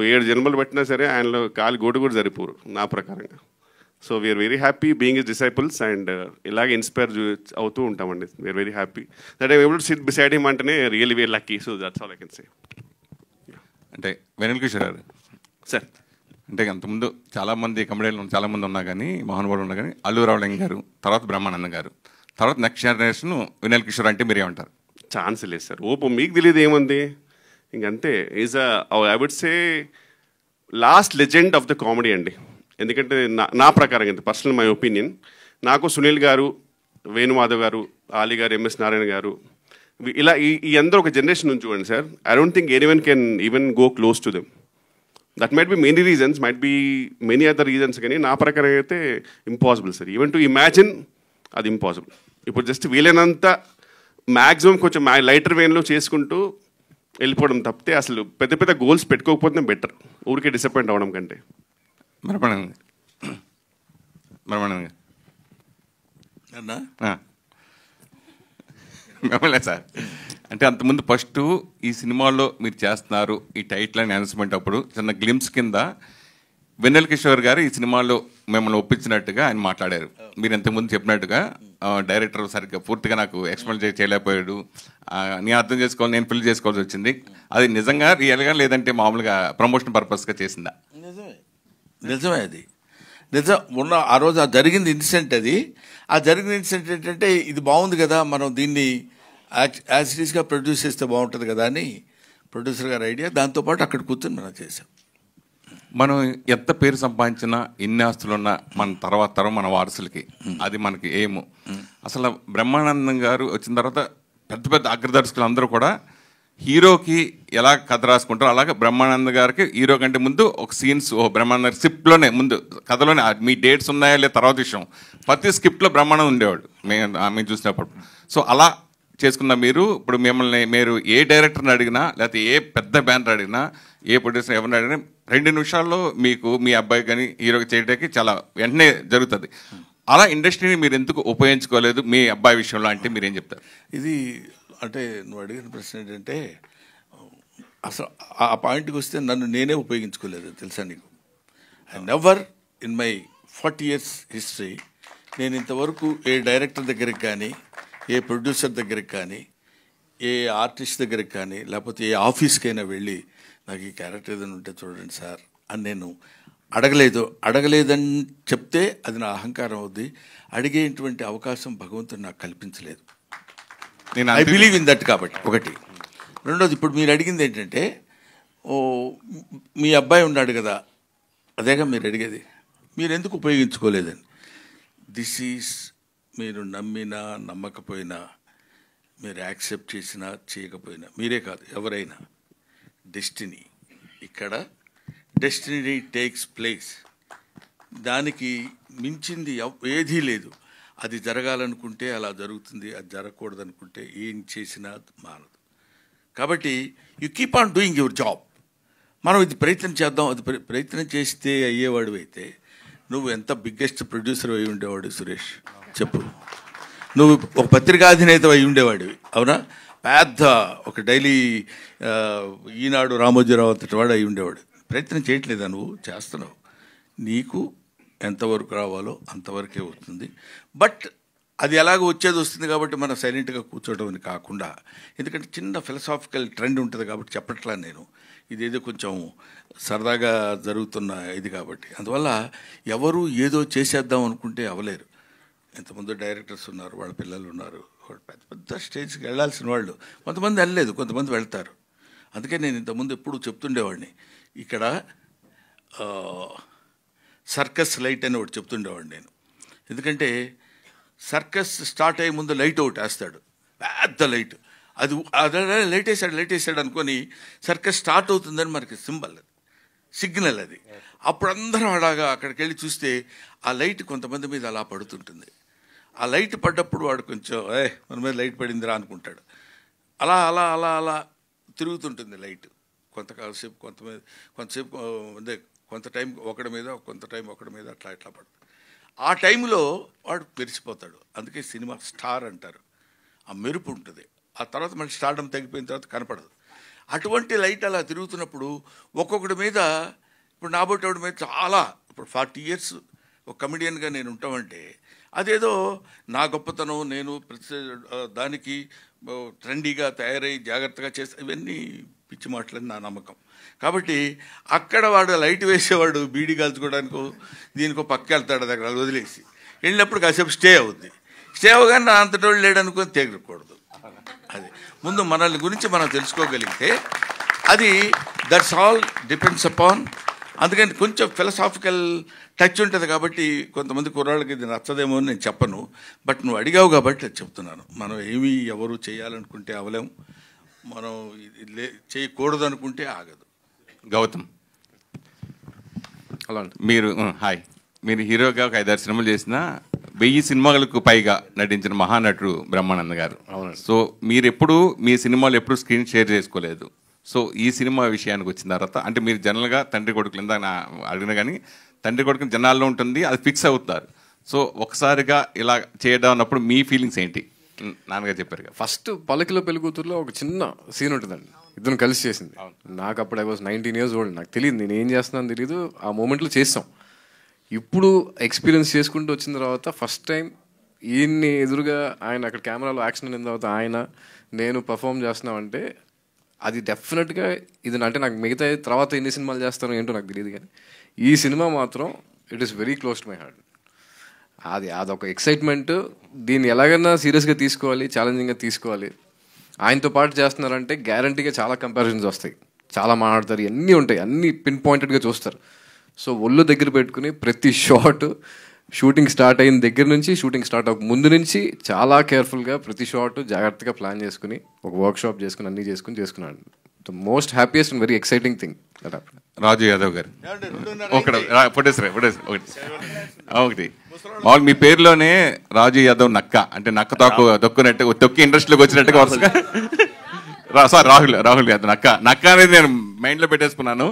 7 జన్మలు పెట్టినా సరే ఆయనలో కాలి గోడు కూడా సరిపోరు నా ప్రకారంగా. So we're very happy being his disciples and ఇలాగే ఇన్స్పైర్ అవుతూ ఉంటామండి. We're very happy that I able to sit beside him అంటేనే really very lucky. So that's all I can say. అంటే వెనల్ కిషోర్ గారు సార్, అంటే అంతకుముందు చాలామంది కమెడియన్లు చాలామంది ఉన్నా కానీ మహానుభావులు ఉన్నా కానీ అల్లు రావులింగ గారు, తర్వాత బ్రహ్మానందం గారు, తర్వాత నెక్స్ట్ జనరేషన్ వెనల్ కిషోర్ అంటే మీరేమంటారు? ఛాన్స్ లేదు సార్. మీకు తెలియదు ఏముంది, ఇంకంతే. Is I would say last legend of the comedy అండి. ఎందుకంటే నా ప్రకారం అంతే, పర్సనల్ మై ఒపీనియన్. నాకు సునీల్ గారు, వేణుమాధవ్ గారు, ఆలీ గారు, ఎంఎస్ నారాయణ గారు, ఇలా ఈ అందరూ ఒక జనరేషన్ నుంచి చూడండి sir. I don't think anyone can even go close to them. That might be many reasons, might be many other reasons, కానీ నా ప్రకారం అయితే impossible sir. Even to imagine అది ఇంపాసిబుల్. ఇప్పుడు జస్ట్ వీలైనంత మ్యాక్సిమం కొంచెం లైటర్ వేన్లో చేసుకుంటూ వెళ్ళిపోవడం తప్పితే అసలు పెద్ద పెద్ద గోల్స్ పెట్టుకోకపోతే బెటర్, ఊరికే డిసప్పాయింట్ అవ్వడం కంటే. బ్రహ్మానందం మిమ్మల్ని సార్, అంటే అంతకుముందు ఫస్ట్ ఈ సినిమాలో మీరు చేస్తున్నారు ఈ టైటిల్ అని అనౌన్స్మెంట్ అప్పుడు చిన్న గ్లిమ్స్ కింద వెన్నెల కిషోర్ గారు ఈ సినిమాలో మిమ్మల్ని ఒప్పించినట్టుగా ఆయన మాట్లాడారు. మీరు ఇంతకుముందు చెప్పినట్టుగా డైరెక్టర్ సరిగ్గా పూర్తిగా నాకు ఎక్స్ప్లెయిన్ చేయలేకపోయాడు, నేను అర్థం చేసుకోవాలి, నేను ఫిల్ చేసుకోవాల్సి వచ్చింది. అది నిజంగా రియల్గా లేదంటే మామూలుగా ప్రమోషన్ పర్పస్గా చేసిందా? నిజమే అది నిజం. ఆ రోజు ఆ జరిగింది ఇన్సిడెంట్. ఆ జరిగిన ఇన్సిడెంట్ ఏంటంటే ఇది బాగుంది కదా, మనం దీన్ని యాజ్ ఇట్స్గా ప్రొడ్యూస్ చేస్తే బాగుంటుంది కదా అని ప్రొడ్యూసర్ గారి ఐడియా. దాంతోపాటు అక్కడ కూర్చొని మనం చేసాం. మనం ఎంత పేరు సంపాదించినా ఎన్ని ఆస్తులున్నా మన తర్వాత తరం మన వారసులకి అది మనకి ఏమో. అసలు బ్రహ్మానందం గారు వచ్చిన తర్వాత పెద్ద పెద్ద అగ్రదర్శకులు అందరూ కూడా హీరోకి ఎలా కథ రాసుకుంటారో అలాగే బ్రహ్మానంద గారికి హీరో కంటే ముందు ఒక సీన్స్ బ్రహ్మానంద స్క్రిప్ట్లోనే ముందు కథలోనే మీ డేట్స్ ఉన్నాయా లేదా తర్వాత విషయం, ప్రతి స్క్రిప్ట్లో బ్రహ్మానందం ఉండేవాడు మేము చూసినప్పుడు. సో అలా చేసుకున్న మీరు ఇప్పుడు మీరు ఏ డైరెక్టర్ని అడిగినా లేకపోతే ఏ పెద్ద బ్యానర్ అడిగినా ఏ ప్రొడ్యూసర్ ఎవరిని అడిగినా 2 నిమిషాల్లో మీకు మీ అబ్బాయి కానీ హీరోకి చేయడానికి చాలా వెంటనే జరుగుతుంది. అలా ఇండస్ట్రీని మీరు ఎందుకు ఉపయోగించుకోలేదు మీ అబ్బాయి విషయంలో అంటే మీరేం చెప్తారు? ఇది అంటే నువ్వు అడిగిన ప్రశ్న ఏంటంటే అసలు ఆ పాయింట్కి వస్తే నన్ను నేనే ఉపయోగించుకోలేదు తెలుసా నీకు. I never in my 40 years history నేను ఇంతవరకు ఏ డైరెక్టర్ దగ్గరికి కానీ ఏ ప్రొడ్యూసర్ దగ్గరికి కానీ, ఏ ఆర్టిస్ట్ దగ్గరికి కానీ, లేకపోతే ఏ ఆఫీస్కైనా వెళ్ళి నాకు ఈ క్యారెక్టర్ ఏదైనా ఉంటే చూడండి సార్ అని నేను అడగలేదని చెప్తే అది నా అహంకారం అవుద్ది. అడిగేటువంటి అవకాశం భగవంతుడు నాకు కల్పించలేదు. I believe in that. కాబట్టి ఒకటి. రెండోది, ఇప్పుడు మీరు అడిగింది ఏంటంటే, మీ అబ్బాయి ఉన్నాడు కదా, అదేగా మీరు అడిగేది, మీరు ఎందుకు ఉపయోగించుకోలేదని. దిస్ ఈజ్, మీరు నమ్మినా నమ్మకపోయినా, మీరు యాక్సెప్ట్ చేసినా చేయకపోయినా, మీరే కాదు ఎవరైనా, డెస్టినీ. ఇక్కడ డెస్టినీ టేక్స్ ప్లేస్. దానికి మించింది ఏదీ లేదు. అది జరగాలనుకుంటే అలా జరుగుతుంది, అది జరగకూడదనుకుంటే ఏం చేసినా మానదు. కాబట్టి you keep on doing your job. మనం ఇది ప్రయత్నం చేద్దాం, అది ప్రయత్నం చేస్తే అయ్యేవాడు అయితే నువ్వు ఎంత బిగ్గెస్ట్ ప్రొడ్యూసర్ అయి ఉండేవాడు సురేష్ చెప్పు. నువ్వు ఒక పత్రికాధినేత అయి ఉండేవాడివి, అవునా? పెద్ద ఒక డైలీ ఈనాడు రామోజీరావు అంతటి వాడు అయి ఉండేవాడు. ప్రయత్నం చేయట్లేదా? నువ్వు చేస్తున్నావు. నీకు ఎంతవరకు రావాలో అంతవరకే వస్తుంది. బట్ అది ఎలాగో వచ్చేది వస్తుంది కాబట్టి మనం సైలెంట్గా కూర్చోవడం అని కాకుండా, ఎందుకంటే చిన్న ఫిలసాఫికల్ ట్రెండ్ ఉంటుంది కాబట్టి చెప్పట్లా నేను, ఇదేదో కొంచెం సరదాగా జరుగుతున్న ఇది కాబట్టి. అందువల్ల ఎవరు ఏదో చేసేద్దాం అనుకుంటే అవ్వలేరు. ఎంతమంది డైరెక్టర్స్ ఉన్నారు, వాళ్ళ పిల్లలు ఉన్నారు, వాళ్ళు పెద్ద పెద్ద స్టేజ్కి వెళ్ళాల్సిన వాళ్ళు. కొంతమంది వెళ్ళలేదు, కొంతమంది వెళ్తారు. అందుకే నేను ఇంతకుముందు ఎప్పుడు చెప్తుండేవాడిని, ఇక్కడ సర్కస్ లైట్ అని ఒకటి చెప్తుండేవాడిని నేను. ఎందుకంటే సర్కస్ స్టార్ట్ అయ్యే ముందు లైట్ ఒకటి వేస్తాడు, పెద్ద లైట్. అది అదే లైట్ వేసాడు అనుకొని సర్కస్ స్టార్ట్ అవుతుందని మనకి సింబల్, అది సిగ్నల్. అది అప్పుడు అందరం అలాగా అక్కడికి వెళ్ళి చూస్తే ఆ లైట్ కొంతమంది మీద అలా పడుతుంటుంది. ఆ లైట్ పడ్డప్పుడు వాడు కొంచెం మన మీద లైట్ పడిందిరా అనుకుంటాడు. అలా అలా అలా అలా తిరుగుతుంటుంది లైట్. కొంతసేపు కొంతసేపు అదే కొంత టైం ఒకడి మీద, కొంత టైం ఒకడి మీద, అట్లా ఇట్లా పడుతుంది. ఆ టైంలో వాడు మెరిసిపోతాడు. అందుకే సినిమా స్టార్ అంటారు. ఆ మెరుపు ఉంటుంది. ఆ తర్వాత మళ్ళీ స్టార్డం తగ్గిపోయిన తర్వాత కనపడదు. అటువంటి లైట్ అలా తిరుగుతున్నప్పుడు ఒక్కొక్కడి మీద, ఇప్పుడు నాబోటోడి మీద చాలా, ఇప్పుడు 40 years ఒక కమెడియన్గా నేను ఉంటామంటే అదేదో నా గొప్పతనం, నేను ప్రతి దానికి ట్రెండీగా తయారై జాగ్రత్తగా చేస్తే, ఇవన్నీ పిచ్చి మాటలని నా నమ్మకం. కాబట్టి అక్కడ వాడు లైట్ వేసేవాడు బీడీ కాల్చుకోవడానికో దీనికో పక్క వెళ్తాడు, దగ్గర వదిలేసి వెళ్ళినప్పుడు కాసేపు స్టే అవుద్ది. స్టే అవగానే నా అంతటోళ్ళు లేడనుకొని తెగకూడదు. అది ముందు మనల్ని గురించి మనం తెలుసుకోగలిగితే అది దట్స్ ఆల్ డిపెండ్స్ అపాన్. అందుకని కొంచెం ఫిలసాఫికల్ టచ్ ఉంటుంది కాబట్టి కొంతమంది కుర్రాళ్ళకి ఇది నచ్చదేమో అని నేను చెప్పను. బట్ నువ్వు అడిగావు కాబట్టి అది చెప్తున్నాను. మనం ఏమీ ఎవరు చేయాలనుకుంటే అవలేం, మనం చేయకూడదు అనుకుంటే ఆగదు. గౌతమ్, అలా మీరు హాయ్, మీరు హీరోగా ఒక 5-6 సినిమాలు చేసిన 1000 సినిమాలకు పైగా నటించిన మహానటుడు బ్రహ్మానంద గారు. సో మీరు ఎప్పుడు మీ సినిమాలు ఎప్పుడు స్క్రీన్ షేర్ చేసుకోలేదు. సో ఈ సినిమా విషయానికి వచ్చిన తర్వాత, అంటే మీరు జనరల్గా తండ్రి కొడుకులు ఇందాక అడిగినా కానీ తండ్రి కొడుకుని జనాల్లో ఉంటుంది, అది ఫిక్స్ అవుతారు. సో ఒకసారిగా ఇలా చేయడం అన్నప్పుడు మీ ఫీలింగ్స్ ఏంటి? నాన్నగారు చెప్పారు. ఫస్ట్ పల్లకిలో పెళ్లి కూతురులో ఒక చిన్న సీన్ ఉంటుందండి, ఇద్దరు కలిసి చేసింది. నాకు అప్పుడు I was 19 years old, నాకు తెలియదు నేను ఏం చేస్తున్నాను తెలియదు. ఆ మూమెంట్లో చేస్తాం. ఇప్పుడు ఎక్స్పీరియన్స్ చేసుకుంటూ వచ్చిన తర్వాత ఫస్ట్ టైం ఈయన్ని ఎదురుగా ఆయన అక్కడ కెమెరాలో యాక్షన్ అయిన తర్వాత ఆయన నేను పర్ఫామ్ చేస్తున్నామంటే అది డెఫినెట్గా ఇది. అంటే నాకు మిగతా తర్వాత ఎన్ని సినిమాలు చేస్తానో ఏంటో నాకు తెలియదు, కానీ ఈ సినిమా మాత్రం it is very close to my heart. అదొక ఎక్సైట్మెంట్. దీన్ని ఎలాగైనా సీరియస్గా తీసుకోవాలి, ఛాలెంజింగ్గా తీసుకోవాలి. ఆయనతో పాటు చేస్తున్నారంటే గ్యారంటీగా చాలా కంపారిజన్స్ వస్తాయి, చాలా మాట్లాడతారు, అన్నీ ఉంటాయి, అన్నీ పిన్ పాయింటెడ్గా చూస్తారు. సో ఒళ్ళు దగ్గర పెట్టుకుని ప్రతి షాట్ షూటింగ్ స్టార్ట్ అయిన దగ్గర నుంచి షూటింగ్ స్టార్ట్ అవ్వక ముందు నుంచి చాలా కేర్ఫుల్గా ప్రతి షాట్ జాగ్రత్తగా ప్లాన్ చేసుకుని ఒక వర్క్షాప్ చేసుకుని అన్నీ చేసుకున్నాను. The most happiest and very exciting thing. Raju Yadav garu ఒకటి మామూలు మీ పేరులోనే రాజు యాదవ్ నక్క, అంటే నక్క తొక్కినట్టు తొక్కి ఇండస్ట్రీలోకి వచ్చినట్టుగా వరుసగా సారీ రాహుల్ యాదవ్ నక్క అనేది నేను మైండ్లో పెట్టేసుకున్నాను.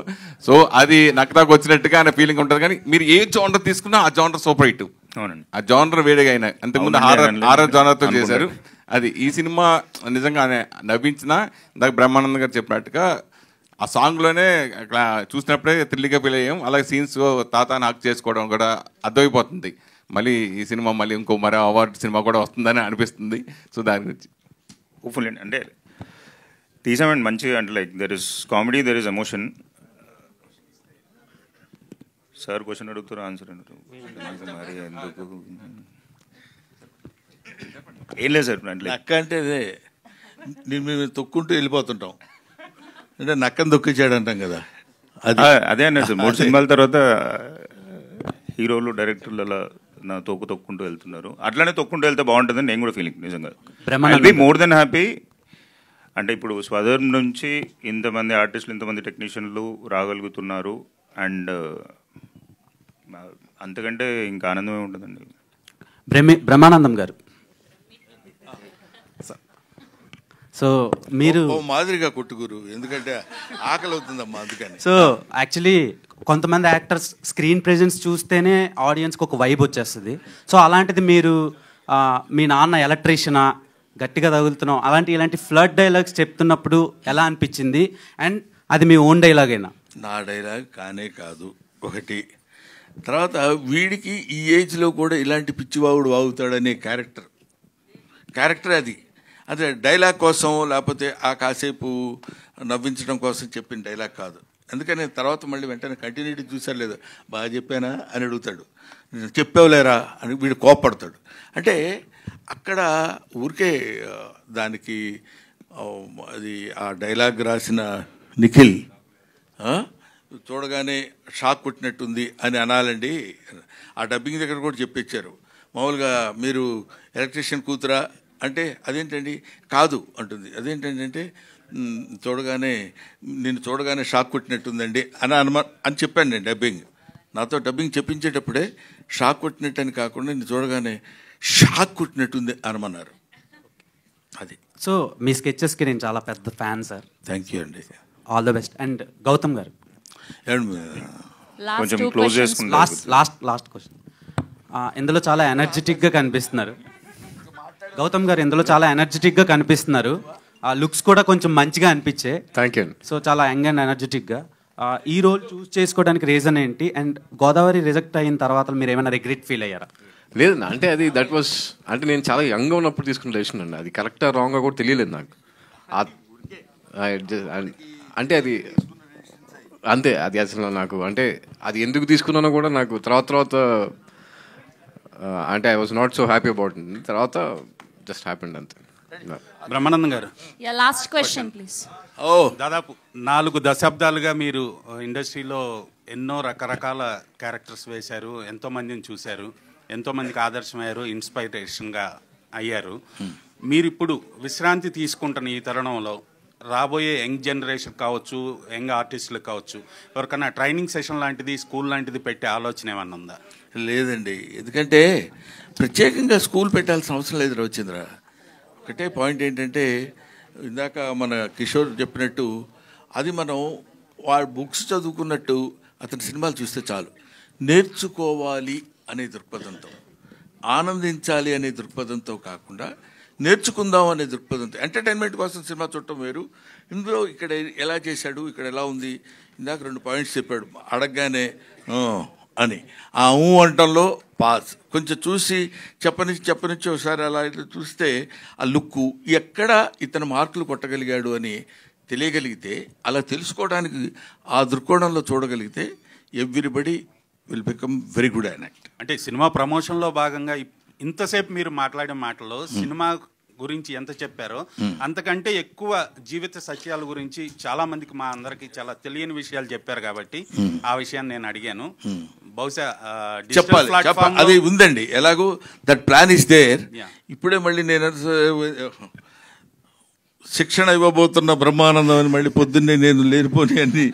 సో అది నక్కతాకు వచ్చినట్టుగా ఆయన ఫీలింగ్ ఉంటుంది. కానీ మీరు ఏ జానర్ తీసుకున్నా ఆ జానర్ సూపర్ హిట్. అవునండి, ఆ జానర్ వేడిగా అయినా అంతకుముందు హారర్ జానర్తో చేశారు. అది ఈ సినిమా నిజంగా నవ్వించిన ఇందాక బ్రహ్మానంద గారు చెప్పినట్టుగా ఆ సాంగ్లోనే చూసినప్పుడే థ్రిల్గా ఫీల్ అయ్యాం. అలాగే సీన్స్ తాత నాకు చేసుకోవడం కూడా అర్థమైపోతుంది. మళ్ళీ ఈ సినిమా మళ్ళీ ఇంకో మరో అవార్డు సినిమా కూడా వస్తుందని అనిపిస్తుంది. సో దాని గురించి హోప్ఫుల్లీ అంటే తీసామండి మంచిగా, అంటే like there is comedy, there is emotion. Sir question అడుగుతారు ఆన్సర్ అంటారు మరి ఎందుకు ఏం లేదు సార్. అంటే నక్క అంటే అదే మేము తొక్కుంటూ వెళ్ళిపోతుంటాం, అంటే నక్కని తొక్కించాడు అంటాం కదా, అదే అన్నారు సార్. 3 సినిమాల తర్వాత హీరోలు డైరెక్టర్లు అలా నా తొక్కుంటూ వెళ్తున్నారు. అట్లానే తొక్కుంటూ వెళ్తే బాగుంటుందని నేను కూడా ఫీలింగ్. నిజంగా I be more than happy. అంటే ఇప్పుడు స్వధర్మ్ నుంచి ఇంతమంది ఆర్టిస్టులు, ఇంతమంది టెక్నీషియన్లు రాగలుగుతున్నారు, అండ్ అంతకంటే ఇంకా ఆనందమే ఉంటుందండి. బ్రహ్మానందం గారు, సో మీరు మాదిరిగా కొట్టుగురు, ఎందుకంటే ఆకలి అవుతుందమ్మా అందుకని. సో యాక్చువల్లీ కొంతమంది యాక్టర్స్ స్క్రీన్ ప్రెజెన్స్ చూస్తేనే ఆడియన్స్కి ఒక వైబ్ వచ్చేస్తుంది. సో అలాంటిది మీరు మీ నాన్న ఎలక్ట్రీషియనా, గట్టిగా తగులుతున్నాం, ఇలాంటి ఫ్లడ్ డైలాగ్స్ చెప్తున్నప్పుడు ఎలా అనిపించింది? అండ్ అది మీ ఓన్ డైలాగేనా? నా డైలాగ్ కానే కాదు ఒకటి. తర్వాత వీడికి ఈ ఏజ్లో కూడా ఇలాంటి పిచ్చివాగుడు వాగుతాడనే క్యారెక్టర్ అది. అదే డైలాగ్ కోసం లేకపోతే ఆ కాసేపు నవ్వించడం కోసం చెప్పిన డైలాగ్ కాదు. అందుకని తర్వాత మళ్ళీ వెంటనే కంటిన్యూటీ చూసారు లేదా, బాగా చెప్పానా అని అడుగుతాడు, చెప్పావులేరా అని వీడు కోప్పడతాడు. అంటే అక్కడ ఊరికే దానికి అది ఆ డైలాగ్ రాసిన నిఖిల్ చూడగానే షాక్ కొట్టినట్టుంది అని అనాలండి. ఆ డబ్బింగ్ దగ్గర కూడా చెప్పిచ్చారు. మామూలుగా మీరు ఎలక్ట్రీషియన్ కూతురా అంటే అదేంటండి కాదు అంటుంది, అదేంటండి అంటే నిన్ను చూడగానే షాక్ కొట్టినట్టుందండి అని చెప్పాను నేను. నాతో డబ్బింగ్ చెప్పించేటప్పుడే షాక్ కొట్టినట్టు అని కాకుండా నిన్ను చూడగానే షాక్ కొట్టినట్టుంది అనమన్నారు. అది. సో మీ స్కెచెస్కి నేను చాలా పెద్ద ఫ్యాన్ సార్. థ్యాంక్ యూ అండి, all the best. And Gautham garu, కొంచెం క్లోజ్ చేసుకుంటాం. Last question. ఇందులో చాలా ఎనర్జెటిక్గా కనిపిస్తున్నారు గౌతమ్ గారు, ఇందులో చాలా ఎనర్జెటిక్గా కనిపిస్తున్నారు. లుక్స్ కూడా కొంచెం మంచిగా అనిపించే. Thank you. సో చాలా యంగ్ అండ్ ఎనర్జెటిక్గా. ఈ రోల్ చూస్ చేసుకోవడానికి రీజన్ ఏంటి? అండ్ గోదావరి రిజెక్ట్ అయిన తర్వాత మీరు ఏమైనా రిగ్రెట్ ఫీల్ అయ్యారా? లేదు, అంటే అది దట్ వాస్, అంటే నేను చాలా యంగ్గా ఉన్నప్పుడు తీసుకున్న డెసిషన్ అండి. అది కరెక్టా రాంగ్గా కూడా తెలియలేదు నాకు. అంటే అది అంతే, అది అసలు నాకు అంటే అది ఎందుకు తీసుకున్నానో కూడా నాకు తర్వాత అంటే I was not so happy about it. తర్వాత జస్ట్ హ్యాపెండ్ అంతే. బ్రహ్మానందం గారు, లాస్ట్ క్వశ్చన్ ప్లీజ్. దాదాపు 4 దశాబ్దాలుగా మీరు ఇండస్ట్రీలో ఎన్నో రకరకాల క్యారెక్టర్స్ వేశారు, ఎంతోమందిని చూశారు, ఎంతోమందికి ఆదర్శమయ్యారు, ఇన్స్పైరేషన్గా అయ్యారు. మీరు ఇప్పుడు విశ్రాంతి తీసుకుంటున్న ఈ తరుణంలో రాబోయే యంగ్ జనరేషన్ కావచ్చు, యంగ్ ఆర్టిస్టులకు కావచ్చు, ఎవరికైనా ట్రైనింగ్ సెషన్ లాంటిది, స్కూల్ లాంటిది పెట్టే ఆలోచన ఏమన్నా ఉందా? లేదండి, ఎందుకంటే ప్రత్యేకంగా స్కూల్ పెట్టాల్సిన అవసరం లేదు రవిచంద్ర. ఒకటే పాయింట్ ఏంటంటే ఇందాక మన కిషోర్ చెప్పినట్టు అది మనం వాడు బుక్స్ చదువుకున్నట్టు అతని సినిమాలు చూస్తే చాలు. నేర్చుకోవాలి అనే దృక్పథంతో, ఆనందించాలి అనే దృక్పథంతో కాకుండా నేర్చుకుందాం అనే దృక్పథంతో, ఎంటర్టైన్మెంట్ కోసం సినిమా చూడటం వేరు. ఇందులో ఇక్కడ ఎలా చేశాడు, ఇక్కడ ఎలా ఉంది, ఇందాక 2 పాయింట్స్ చెప్పాడు, అడగగానే అని ఆ అంటంలో పాస్ కొంచెం చూసి చెప్పనిచ్చి ఒకసారి అలా చూస్తే ఆ లుక్కు ఎక్కడ ఇతను మార్కులు కొట్టగలిగాడు అని తెలియగలిగితే, అలా తెలుసుకోవడానికి ఆ దృక్కోణంలో చూడగలిగితే everybody will become very good an act. అంటే సినిమా ప్రమోషన్లో భాగంగా ఇంతసేపు మీరు మాట్లాడే మాటలో సినిమా గురించి ఎంత చెప్పారో అంతకంటే ఎక్కువ జీవిత సత్యాల గురించి చాలా మందికి, మా అందరికి చాలా తెలియని విషయాలు చెప్పారు కాబట్టి ఆ విషయాన్ని నేను అడిగాను. బహుశా చెప్పాలి, అది ఉందండి. ఎలాగో దట్ ప్లాన్ ఇస్ దేర్. ఇప్పుడే మళ్ళీ నేను శిక్షణ ఇవ్వబోతున్న బ్రహ్మానందం అని మళ్ళీ పొద్దున్నే నేను లేనిపోని అని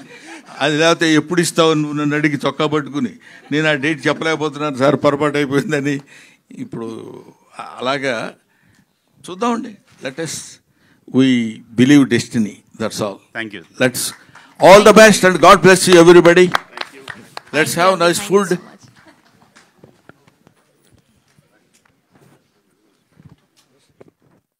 అది, లేకపోతే ఎప్పుడు ఇస్తావు నన్ను అడిగి చొక్కా పట్టుకుని నేను ఆ డేట్ చెప్పలేకపోతున్నాను సార్, పొరపాటు అయిపోయిందని. ఇప్పుడు అలాగా చూద్దామండి. Let us we believe destiny, that's all. Thank you. Let's all the best and God bless you everybody. Let's have nice food.